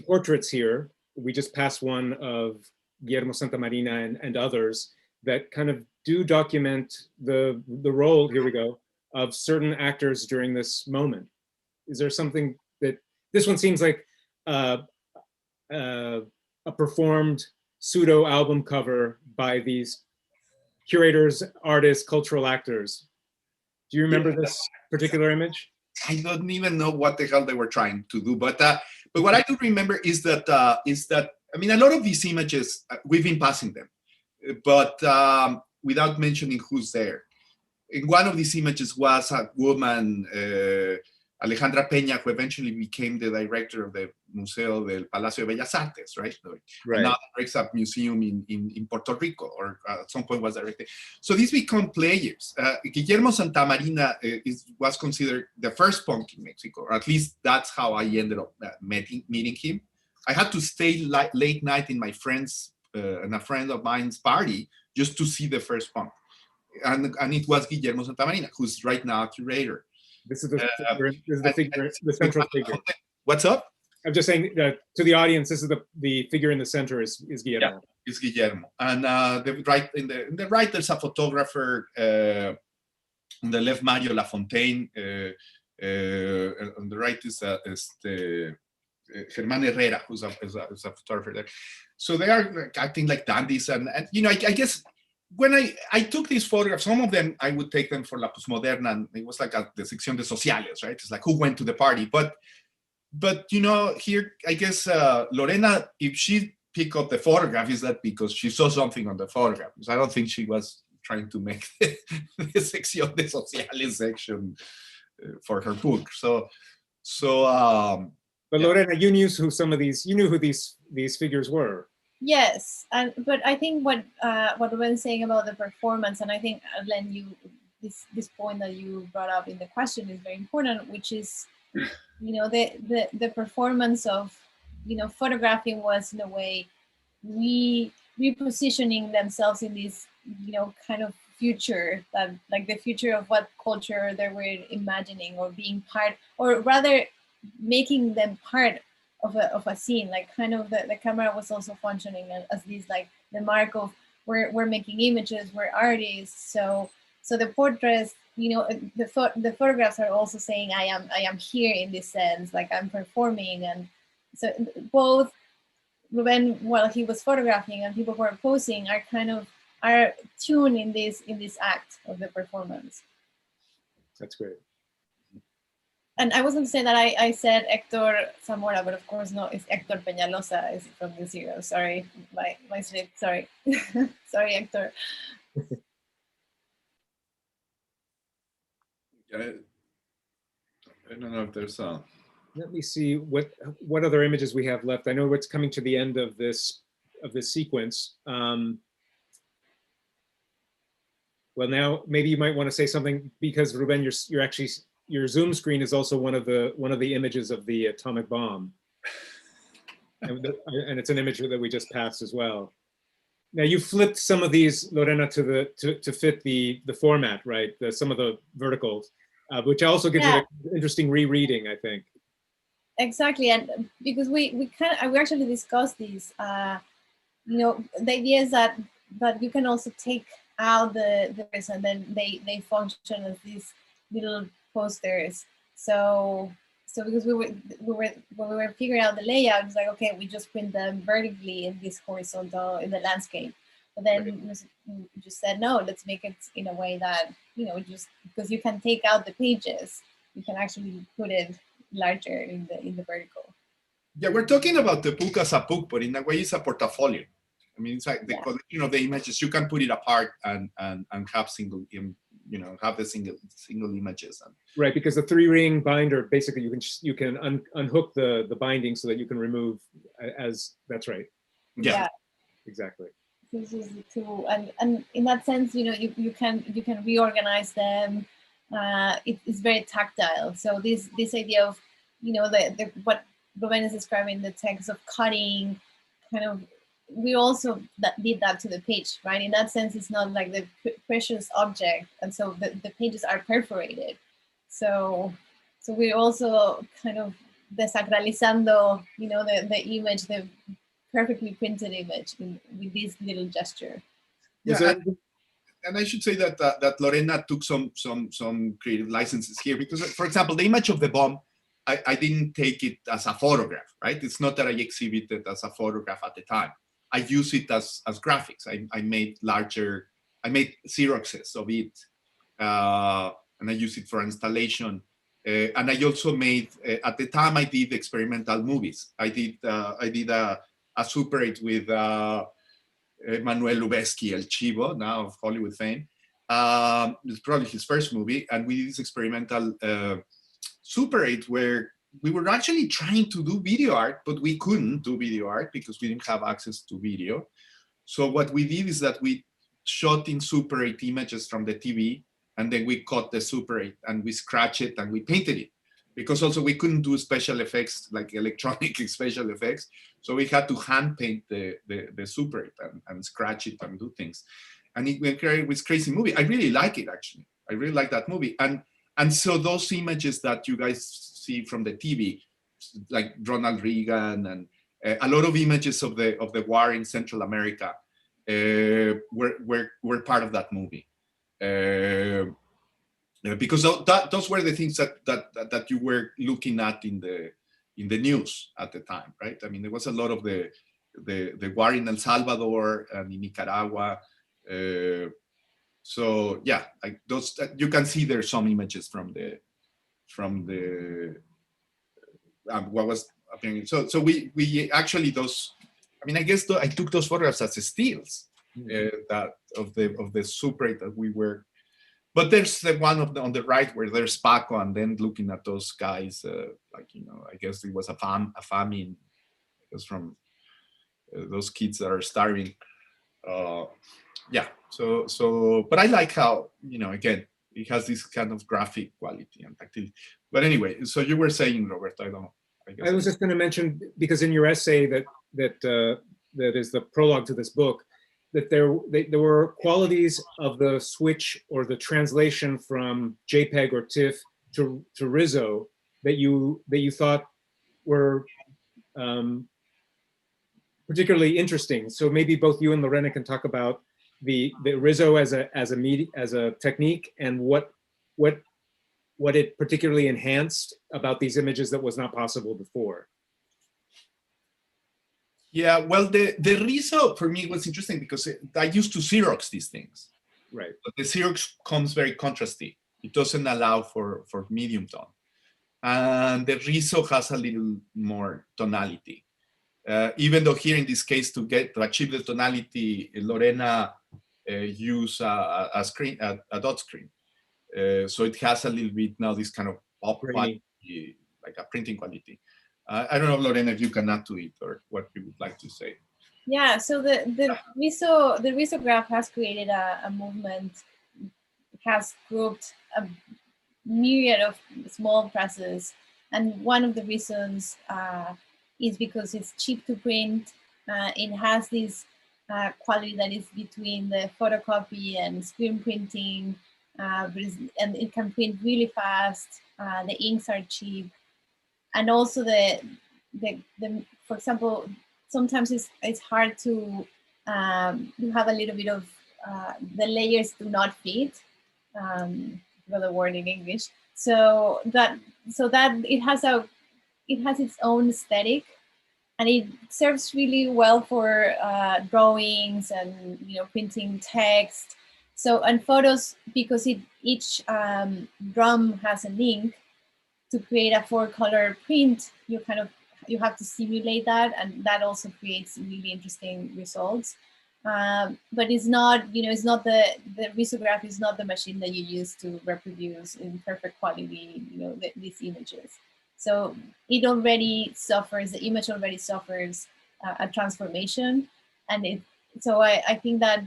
portraits here. We just passed one of Guillermo Santamarina and others that kind of do document the role, here we go, of certain actors during this moment. Is there something that, this one seems like a performed pseudo album cover by these curators, artists, cultural actors. Do you remember this particular image? I don't even know what the hell they were trying to do, but what I do remember is that I mean, a lot of these images we've been passing them, but without mentioning who's there. In one of these images was a woman, Alejandra Peña, who eventually became the director of the Museo del Palacio de Bellas Artes, right? Right. And now breaks up museum in Puerto Rico, or at some point was directed. So these become players. Guillermo Santamarina was considered the first punk in Mexico, or at least that's how I ended up meeting him. I had to stay late night in my friend's and a friend of mine's party just to see the first punk. And it was Guillermo Santamarina, who's right now a curator. This is the figure, the central figure. What's up? I'm just saying to the audience, this is the figure in the center is Guillermo. Yeah, it's Guillermo. And in the right, there's a photographer. On the left, Mario Lafontaine. On the right is Germán Herrera, who's a photographer there. So they are acting like dandies. And you know, I guess when I took these photographs, some of them I would take them for La Postmoderna, and it was like the sección de sociales, right? It's like who went to the party. But you know, here I guess Lorena, if she picked up the photograph, is that because she saw something on the photograph? Because I don't think she was trying to make the sección de sociales section for her book. But yeah. Lorena, you knew who these figures were. Yes, but I think what Ruben's saying about the performance, and I think Len, this point that you brought up in the question is very important, which is, you know, the performance of, you know, photographing was in a way repositioning themselves in this, you know, kind of future, that like the future of what culture they were imagining or being part, or rather making them part of a scene. Like kind of the camera was also functioning as this, like the mark of we're making images, we're artists. So the portraits, you know, the photographs are also saying I am here in this sense, like I'm performing. And so both Rubén, while he was photographing, and people who are posing are tuned in this act of the performance. That's great. And I was going to say that I said Hector Zamora, but of course no, it's Hector Peñalosa is from the Zero. Sorry, my slip. Sorry, sorry, Hector. I don't know if there's a. Let me see what other images we have left. I know what's coming to the end of this sequence. Well, now maybe you might want to say something, because Rubén, you're actually, your Zoom screen is also one of the images of the atomic bomb, and it's an image that we just passed as well. Now you flipped some of these, Lorena, to fit the format, right? Some of the verticals, which also gives it an interesting rereading, I think. Exactly, and because we actually discussed these. You know, the idea is that you can also take out the and then they function as these little posters. So because when we were figuring out the layout, it's like, okay, we just print them vertically in this horizontal in the landscape. But then we just said, no, let's make it in a way that, you know, just because you can take out the pages, you can actually put it larger in the vertical. Yeah, we're talking about the book as a book, but in a way it's a portfolio. I mean, it's like the collection of the images. You can put it apart and have single, you know, have the single images. Right, because the 3-ring binder, basically you can unhook the binding so that you can remove as, that's right. Yeah. Exactly. This is the tool, and in that sense, you know, you can reorganize them. It's very tactile. So this idea of, you know, the what Rubén is describing, the text of cutting, kind of, we also did that to the page, right? In that sense, it's not like the precious object, and so the pages are perforated. So we're also kind of desacralizando, you know, the image, the perfectly printed image with this little gesture. Yeah, and I should say that Lorena took some creative licenses here, because, for example, the image of the bomb, I didn't take it as a photograph, right? It's not that I exhibit it as a photograph at the time. I use it as graphics. I made Xeroxes of it, and I use it for installation. And I also made, at the time I did experimental movies. I did a Super 8 with Manuel Lubezki, El Chivo, now of Hollywood fame. It's probably his first movie, and we did this experimental Super 8 where we were actually trying to do video art, but we couldn't do video art because we didn't have access to video. So what we did is that we shot in Super 8 images from the TV, and then we cut the Super 8 and we scratched it and we painted it. Because also we couldn't do special effects, like electronic special effects. So we had to hand paint the Super 8 and scratch it and do things. And it was a crazy movie. I really like it, actually. I really like that movie. And so those images that you guys see from the TV, like Ronald Reagan and a lot of images of the war in Central America were part of that movie. Because those were the things that you were looking at in the news at the time, right? I mean, there was a lot of the war in El Salvador and in Nicaragua. So yeah, like those, you can see there's some images from the what was appearing. So we actually those. I mean, I guess I took those photographs as stills that of the Super 8 that we were. But there's the one on the right where there's Paco, and then looking at those guys, like, you know, I guess it was a famine, because from those kids that are starving. Yeah. So, but I like how, you know, again, it has this kind of graphic quality and activity. But anyway, so you were saying, Robert, I was just going to mention, because in your essay that is the prologue to this book, that there were qualities of the switch or the translation from JPEG or TIFF to Riso that you thought were particularly interesting. So maybe both you and Lorena can talk about the Riso as a technique, and what it particularly enhanced about these images that was not possible before. Yeah, well, the Riso for me was interesting because I used to Xerox these things. Right. But the Xerox comes very contrasty. It doesn't allow for medium tone. And the Riso has a little more tonality. Even though here in this case, to achieve the tonality, Lorena used a dot screen. So it has a little bit now this kind of pop quality, like a printing quality. I don't know, Lorena, if you can add to it or what you would like to say. Yeah, so the risograph has created a movement, has grouped a myriad of small presses, and one of the reasons is because it's cheap to print. It has this quality that is between the photocopy and screen printing, and it can print really fast. The inks are cheap. And also for example, sometimes it's hard to have a little bit of the layers do not fit, the word in English. So that it has its own aesthetic, and it serves really well for drawings and, you know, printing text. So, and photos, because each drum has an ink. To create a 4-color print, you have to simulate that, and that also creates really interesting results. But it's not, you know, it's not the risograph is not the machine that you use to reproduce in perfect quality, you know, these images. So it already suffers, the image already suffers a transformation, and so I think that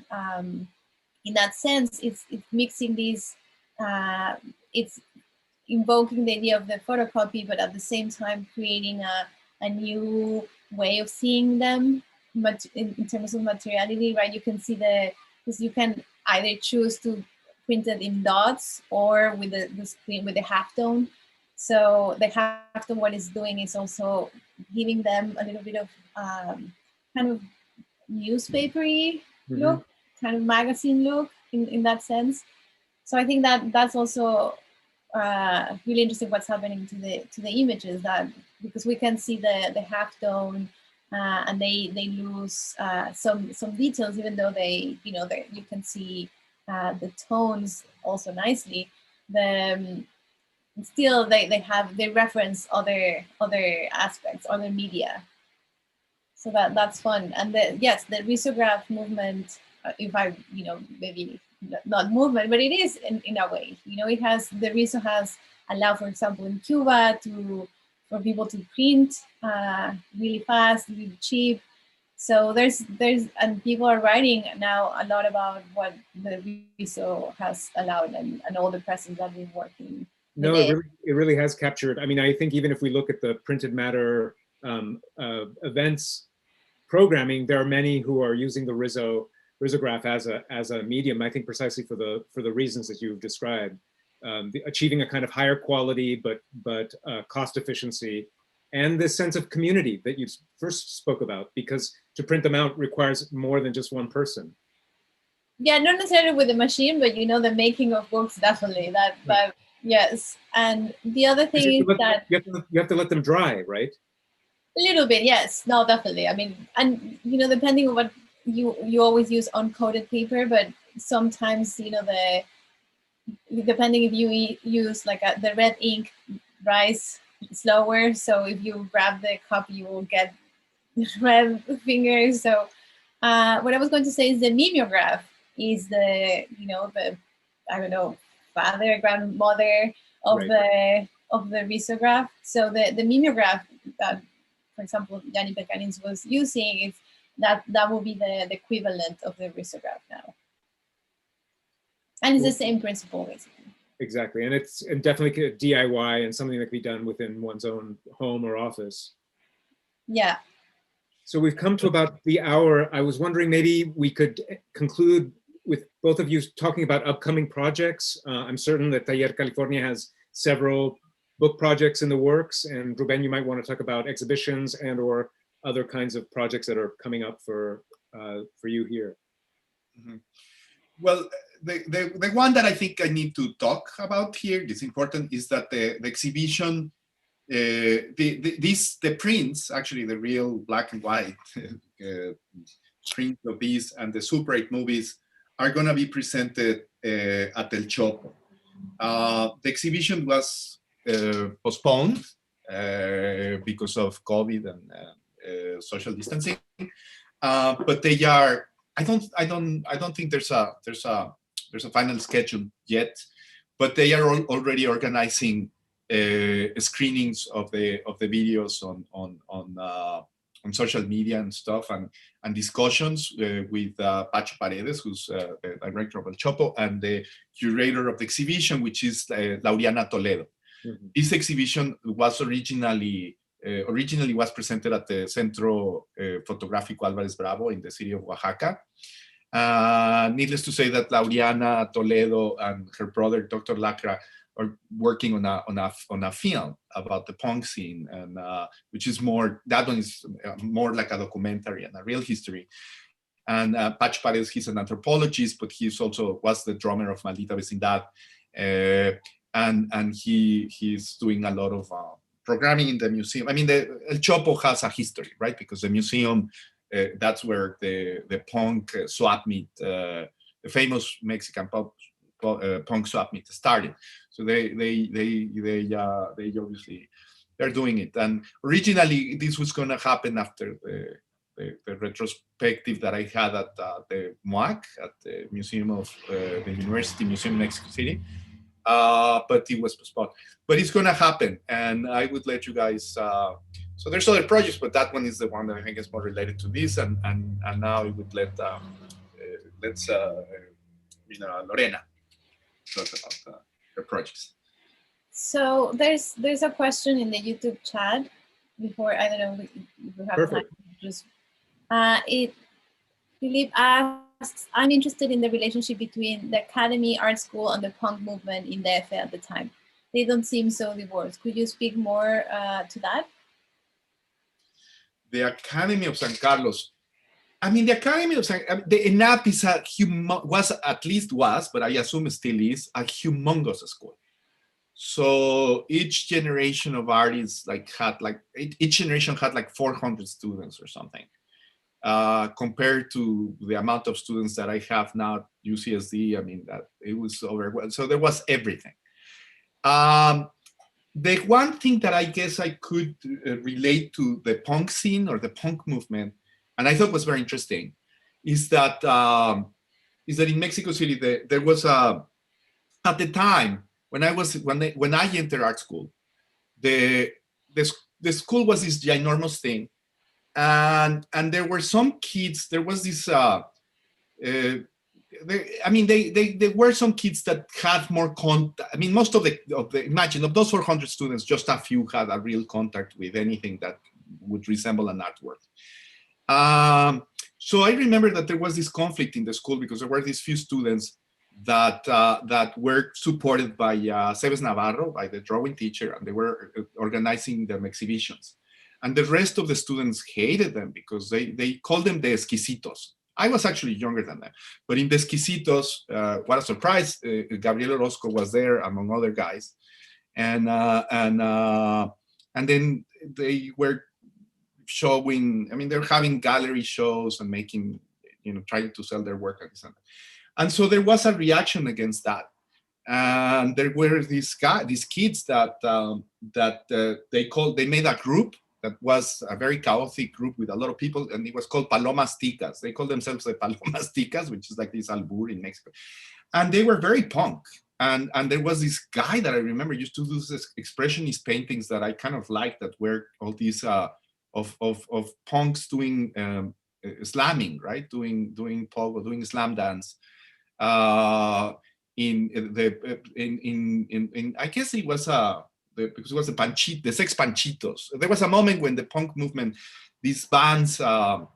in that sense, it's mixing these, it's invoking the idea of the photocopy, but at the same time creating a new way of seeing them in terms of materiality, right? You can see because you can either choose to print it in dots or with the screen with the halftone. So the halftone, what it's doing is also giving them a little bit of kind of newspapery look, kind of magazine look in that sense. So I think that that's also really interesting what's happening to the images, that because we can see the halftone and they lose some details, even though you can see the tones also nicely. still they reference other aspects, other media. So that's fun. And yes, the risograph movement, if I, maybe not movement, but it is in a way, it has, the Riso has allowed, for example, in Cuba for people to print really fast, really cheap. So there's and people are writing now a lot about what the Riso has allowed and all the presses that we've been working. No, it really has captured. I mean, I think even if we look at the printed matter events programming, there are many who are using the risograph as a medium. I think precisely for the reasons that you've described, achieving a kind of higher quality but cost efficiency, and this sense of community that you first spoke about, because to print them out requires more than just one person. Yeah, not necessarily with the machine, but the making of books, definitely that. Yes, and the other thing is that you have to let them dry, right? A little bit, yes. No, definitely. I mean, and depending on what you always use uncoated paper, but sometimes depending if you use like the red ink dries slower. So if you grab the cup, you will get red fingers. So what I was going to say is the mimeograph is the I don't know, father, grandmother of right. the risograph. So the mimeograph that, for example, Yanni Pecanins was using, is that will be the equivalent of the risograph now. And it's the same principle, basically. Exactly, and it's definitely DIY and something that can be done within one's own home or office. Yeah. So we've come to about the hour. I was wondering maybe we could conclude with both of you talking about upcoming projects. I'm certain that Taller California has several book projects in the works, and Rubén, you might want to talk about exhibitions and or other kinds of projects that are coming up for you here. Mm-hmm. Well, the one that I think I need to talk about here, is important, is that the exhibition, the prints, actually the real black and white prints of these and the Super 8 movies are going to be presented at El Chopo. The exhibition was postponed because of COVID and social distancing, but they are. I don't think there's a final schedule yet, but they are already organizing screenings of the videos on social media and stuff, and discussions with Pacho Paredes, who's the director of El Chopo, and the curator of the exhibition, which is Lauriana Toledo. Mm-hmm. This exhibition was originally was presented at the Centro Fotográfico Álvarez Bravo in the city of Oaxaca. Needless to say that Lauriana Toledo and her brother, Dr. Lacra, are working on a film about the punk scene, and which is that one is more like a documentary and a real history. And Pacho Paredes, he's an anthropologist, but he's also was the drummer of Maldita Vecindad, and he's doing a lot of programming in the museum. I mean, El Chopo has a history, right? Because the museum, that's where the punk swap meet, the famous Mexican punk swap meet started. So they obviously, they're doing it. And originally this was going to happen after the retrospective that I had at the MUAC, at the Museum of the University Museum in Mexico City. But it was postponed. But it's going to happen, and I would let you guys. So there's other projects, but that one is the one that I think is more related to this. And now I would let Lorena talk about her projects. So there's a question in the YouTube chat before, I don't know if we have Perfect. time. Just Philip asks, I'm interested in the relationship between the Academy Art School and the punk movement in the FA at the time. They don't seem so divorced. Could you speak more to that? The Academy of San Carlos. I mean, the Academy of San the ENAP is was, but I assume it still is, a humongous school. So each generation of artists each generation had like 400 students or something. Compared to the amount of students that I have now at UCSD, I mean, that it was overwhelming. So there was everything. The one thing that I guess I could relate to the punk scene or the punk movement, and I thought was very interesting, is that in Mexico City there was at the time when I entered art school, the school was this ginormous thing, and there were some kids. There was this. There were some kids that had more contact. I mean, most of the imagine of those 400 students, just a few had a real contact with anything that would resemble an artwork. So I remember that there was this conflict in the school because there were these few students that were supported by Cebes Navarro, by the drawing teacher, and they were organizing them exhibitions. And the rest of the students hated them because they called them the exquisitos. I was actually younger than them, but in the exquisitos, what a surprise! Gabriel Orozco was there among other guys, and then they were showing. I mean, they're having gallery shows and making, trying to sell their work and so there was a reaction against that, and there were these kids that they made a group that was a very chaotic group with a lot of people, and it was called Palomas Ticas. They called themselves the Palomas Ticas, which is like this albur in Mexico. And they were very punk. And there was this guy that I remember used to do this expressionist paintings that I kind of liked, that were all these of punks doing slamming, right? Doing pogo, doing slam dance. I guess it was because it was the Sex Panchitos. There was a moment when the punk movement, these bands in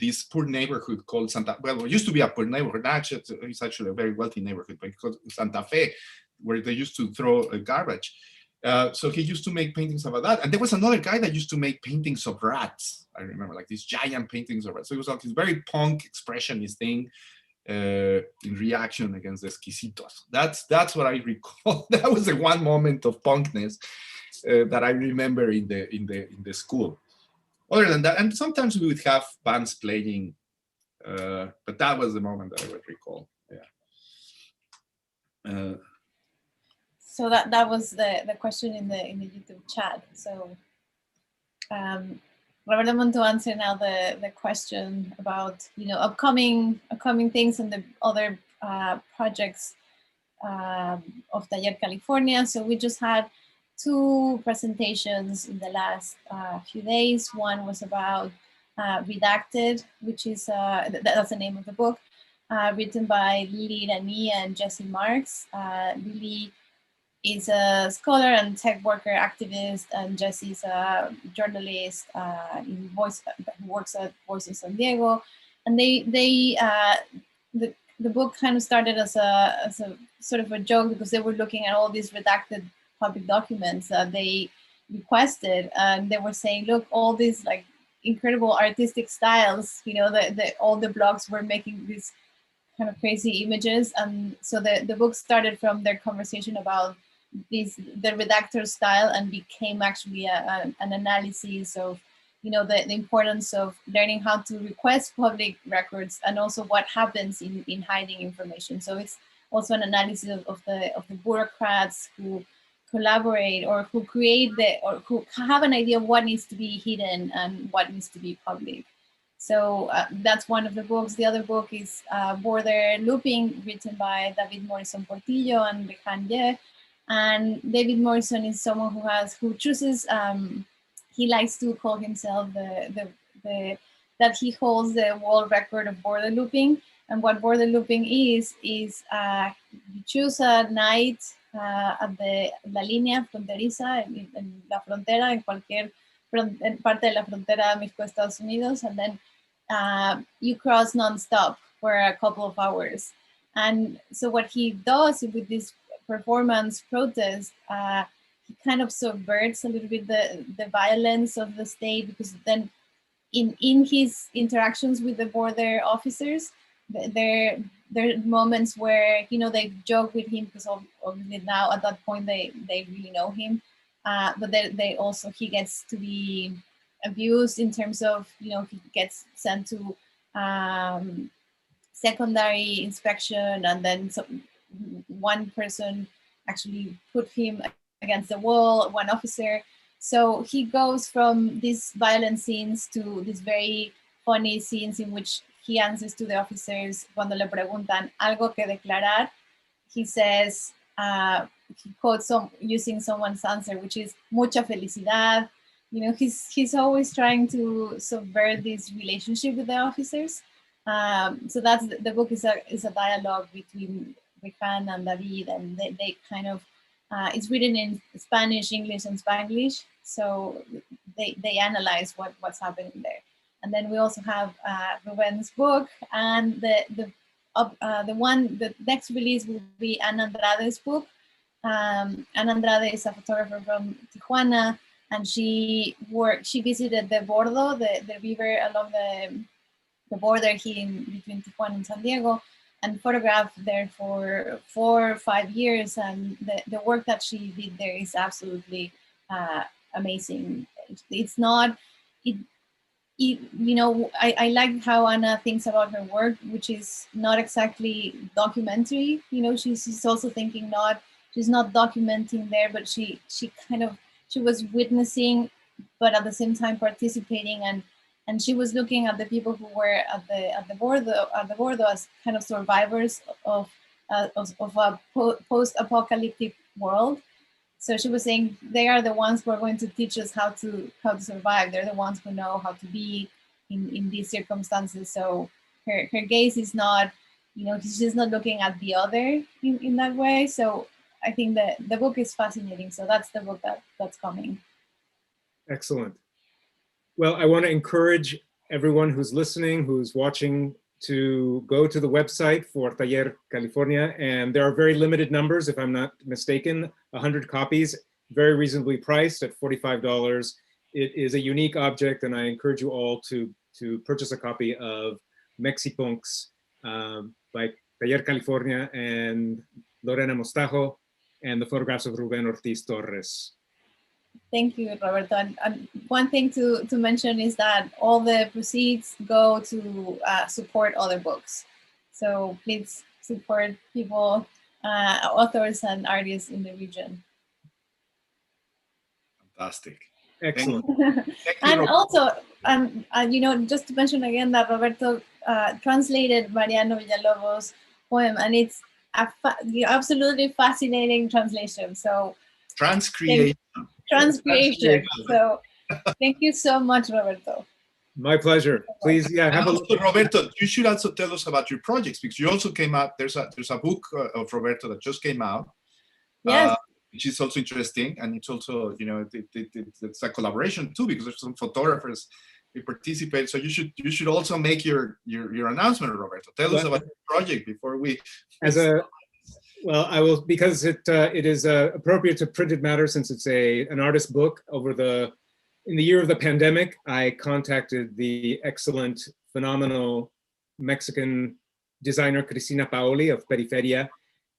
this poor neighborhood called it used to be a poor neighborhood. Actually, it's actually a very wealthy neighborhood, but it's called Santa Fe, where they used to throw garbage. So he used to make paintings about that. And there was another guy that used to make paintings of rats. I remember, like these giant paintings of rats. So it was like this very punk expressionist thing. In reaction against the exquisitos. That's what I recall. That was the one moment of punkness that I remember in the school. Other than that, and sometimes we would have bands playing, but that was the moment that I would recall. Yeah. So that was the question in the YouTube chat. So Roberto, I want to answer now the question about upcoming things and the other projects of Taller California. So we just had 2 presentations in the last few days. One was about Redacted, which is that's the name of the book, written by Lily Rani and Jesse Marks. Lily is a scholar and tech worker activist, and Jesse's a journalist who works at Voice in San Diego. And the book kind of started as a sort of a joke because they were looking at all these redacted public documents that they requested, and they were saying, look, all these like incredible artistic styles, all the blogs were making these kind of crazy images. And so the book started from their conversation about the redactor style and became actually an analysis of the importance of learning how to request public records and also what happens in hiding information. So it's also an analysis of the bureaucrats who collaborate or who create or who have an idea of what needs to be hidden and what needs to be public. So that's one of the books. The other book is Border Looping, written by David Morrison Portillo and Rehan Ye. And David Morrison is someone who chooses, he likes to call himself that he holds the world record of border looping. And what border looping is you choose a night at la línea fronteriza, en la frontera, en cualquier parte de la frontera México-Estados Unidos, and then you cross nonstop for a couple of hours. And so what he does with this performance protest, he kind of subverts a little bit the violence of the state, because then in his interactions with the border officers, there are moments where they joke with him because obviously now at that point they really know him, but he gets to be abused in terms of he gets sent to secondary inspection, and then one person actually put him against the wall, one officer. So he goes from these violent scenes to these very funny scenes in which he answers to the officers cuando le preguntan algo que declarar. He says, he quotes using someone's answer, which is mucha felicidad. You know, he's always trying to subvert this relationship with the officers. So that's the book is a dialogue between Rihan and David, and they kind of it's written in Spanish, English, and Spanglish. So they analyze what's happening there. And then we also have Ruben's book, and the next release will be Ana Andrade's book. Ana Andrade is a photographer from Tijuana, and she visited the Bordo, the river along the border here between Tijuana and San Diego, and photographed there for 4 or 5 years. And the work that she did there is absolutely amazing. It's not, you know, I like how Anna thinks about her work, which is not exactly documentary. You know, she's also thinking she's not documenting there, but she was witnessing, but at the same time participating, and she was looking at the people who were at the Bordo as kind of survivors of a post-apocalyptic world. So she was saying they are the ones who are going to teach us how to survive. They're the ones who know how to be in these circumstances. So her gaze is not, you know, she's not looking at the other in that way. So I think that the book is fascinating. So that's the book that's coming. Excellent. Well, I want to encourage everyone who's listening, who's watching, to go to the website for Taller California, and there are very limited numbers, if I'm not mistaken, 100 copies, very reasonably priced at $45. It is a unique object, and I encourage you all to purchase a copy of Mexipunx by Taller California and Lorena Mostajo, and the photographs of Rubén Ortiz-Torres. Thank you, Roberto. And one thing to mention is that all the proceeds go to support other books. So please support people, authors and artists in the region. Fantastic. Excellent. And also, you know, just to mention again that Roberto translated Mariano Villalobos' poem, and it's absolutely fascinating translation. So Transcreation. Transcreation. So thank you so much, Roberto. My pleasure. Please, yeah, have a look. Roberto, you should also tell us about your projects, because you also came out. There's a book of Roberto that just came out. Yes. Which is also interesting, and it's also, you know, it's a collaboration too, because there's some photographers who participate. So you should also make your announcement, Roberto. Tell us about your project before we. Well, I will, because it is appropriate to printed matter, since it's an artist book. In the year of the pandemic, I contacted the excellent, phenomenal Mexican designer Cristina Paoli of Periferia,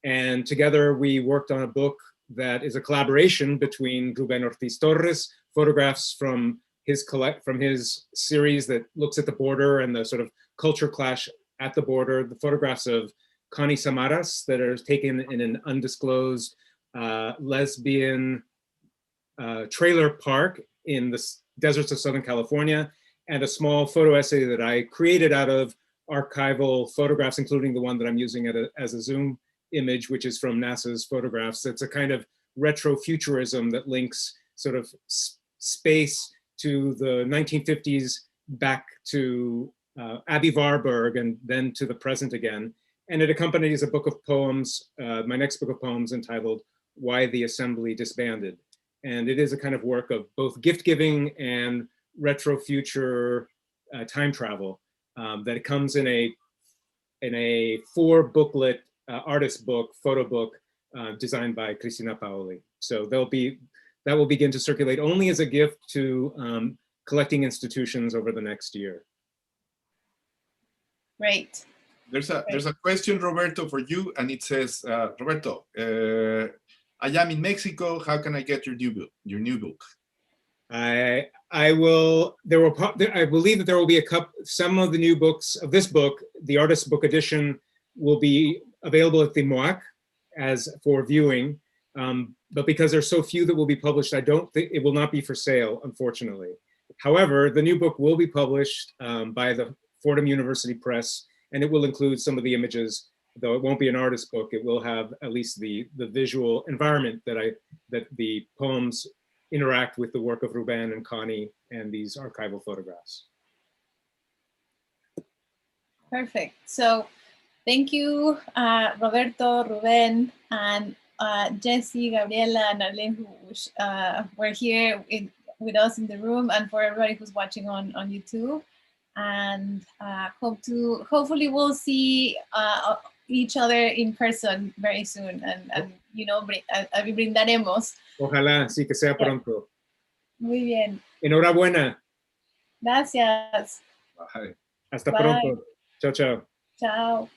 and together we worked on a book that is a collaboration between Rubén Ortiz-Torres, photographs from his series that looks at the border and the sort of culture clash at the border, the photographs of Connie Samaras that are taken in an undisclosed lesbian trailer park in the deserts of Southern California, and a small photo essay that I created out of archival photographs, including the one that I'm using as a Zoom image, which is from NASA's photographs. It's a kind of retrofuturism that links sort of space to the 1950s back to Abbey Warburg and then to the present again. And it accompanies a book of poems, my next book of poems, entitled Why the Assembly Disbanded. And it is a kind of work of both gift giving and retro-future time travel that it comes in a 4-booklet artist book, photo book, designed by Cristina Paoli. So that will begin to circulate only as a gift to collecting institutions over the next year. Great. There's a question, Roberto, for you, and it says, Roberto, I am in Mexico. How can I get your new book? I believe that there will be some of the new books of this book. The artist book edition will be available at the MOAC for viewing, But because there's so few that will be published, I don't think it will not be for sale, unfortunately. However, the new book will be published by the Fordham University Press, and it will include some of the images, though it won't be an artist book. It will have at least the visual environment that the poems interact with the work of Rubén and Connie and these archival photographs. Perfect. So thank you, Roberto, Rubén, and Jesse, Gabriela, and Arlene, who were here with us in the room, and for everybody who's watching on YouTube. And hopefully we'll see each other in person very soon, and you know, brindaremos. Ojalá, sí, que sea pronto. Muy bien. Enhorabuena. Gracias. Bye. Hasta Bye. pronto. Chao, chao. Chao.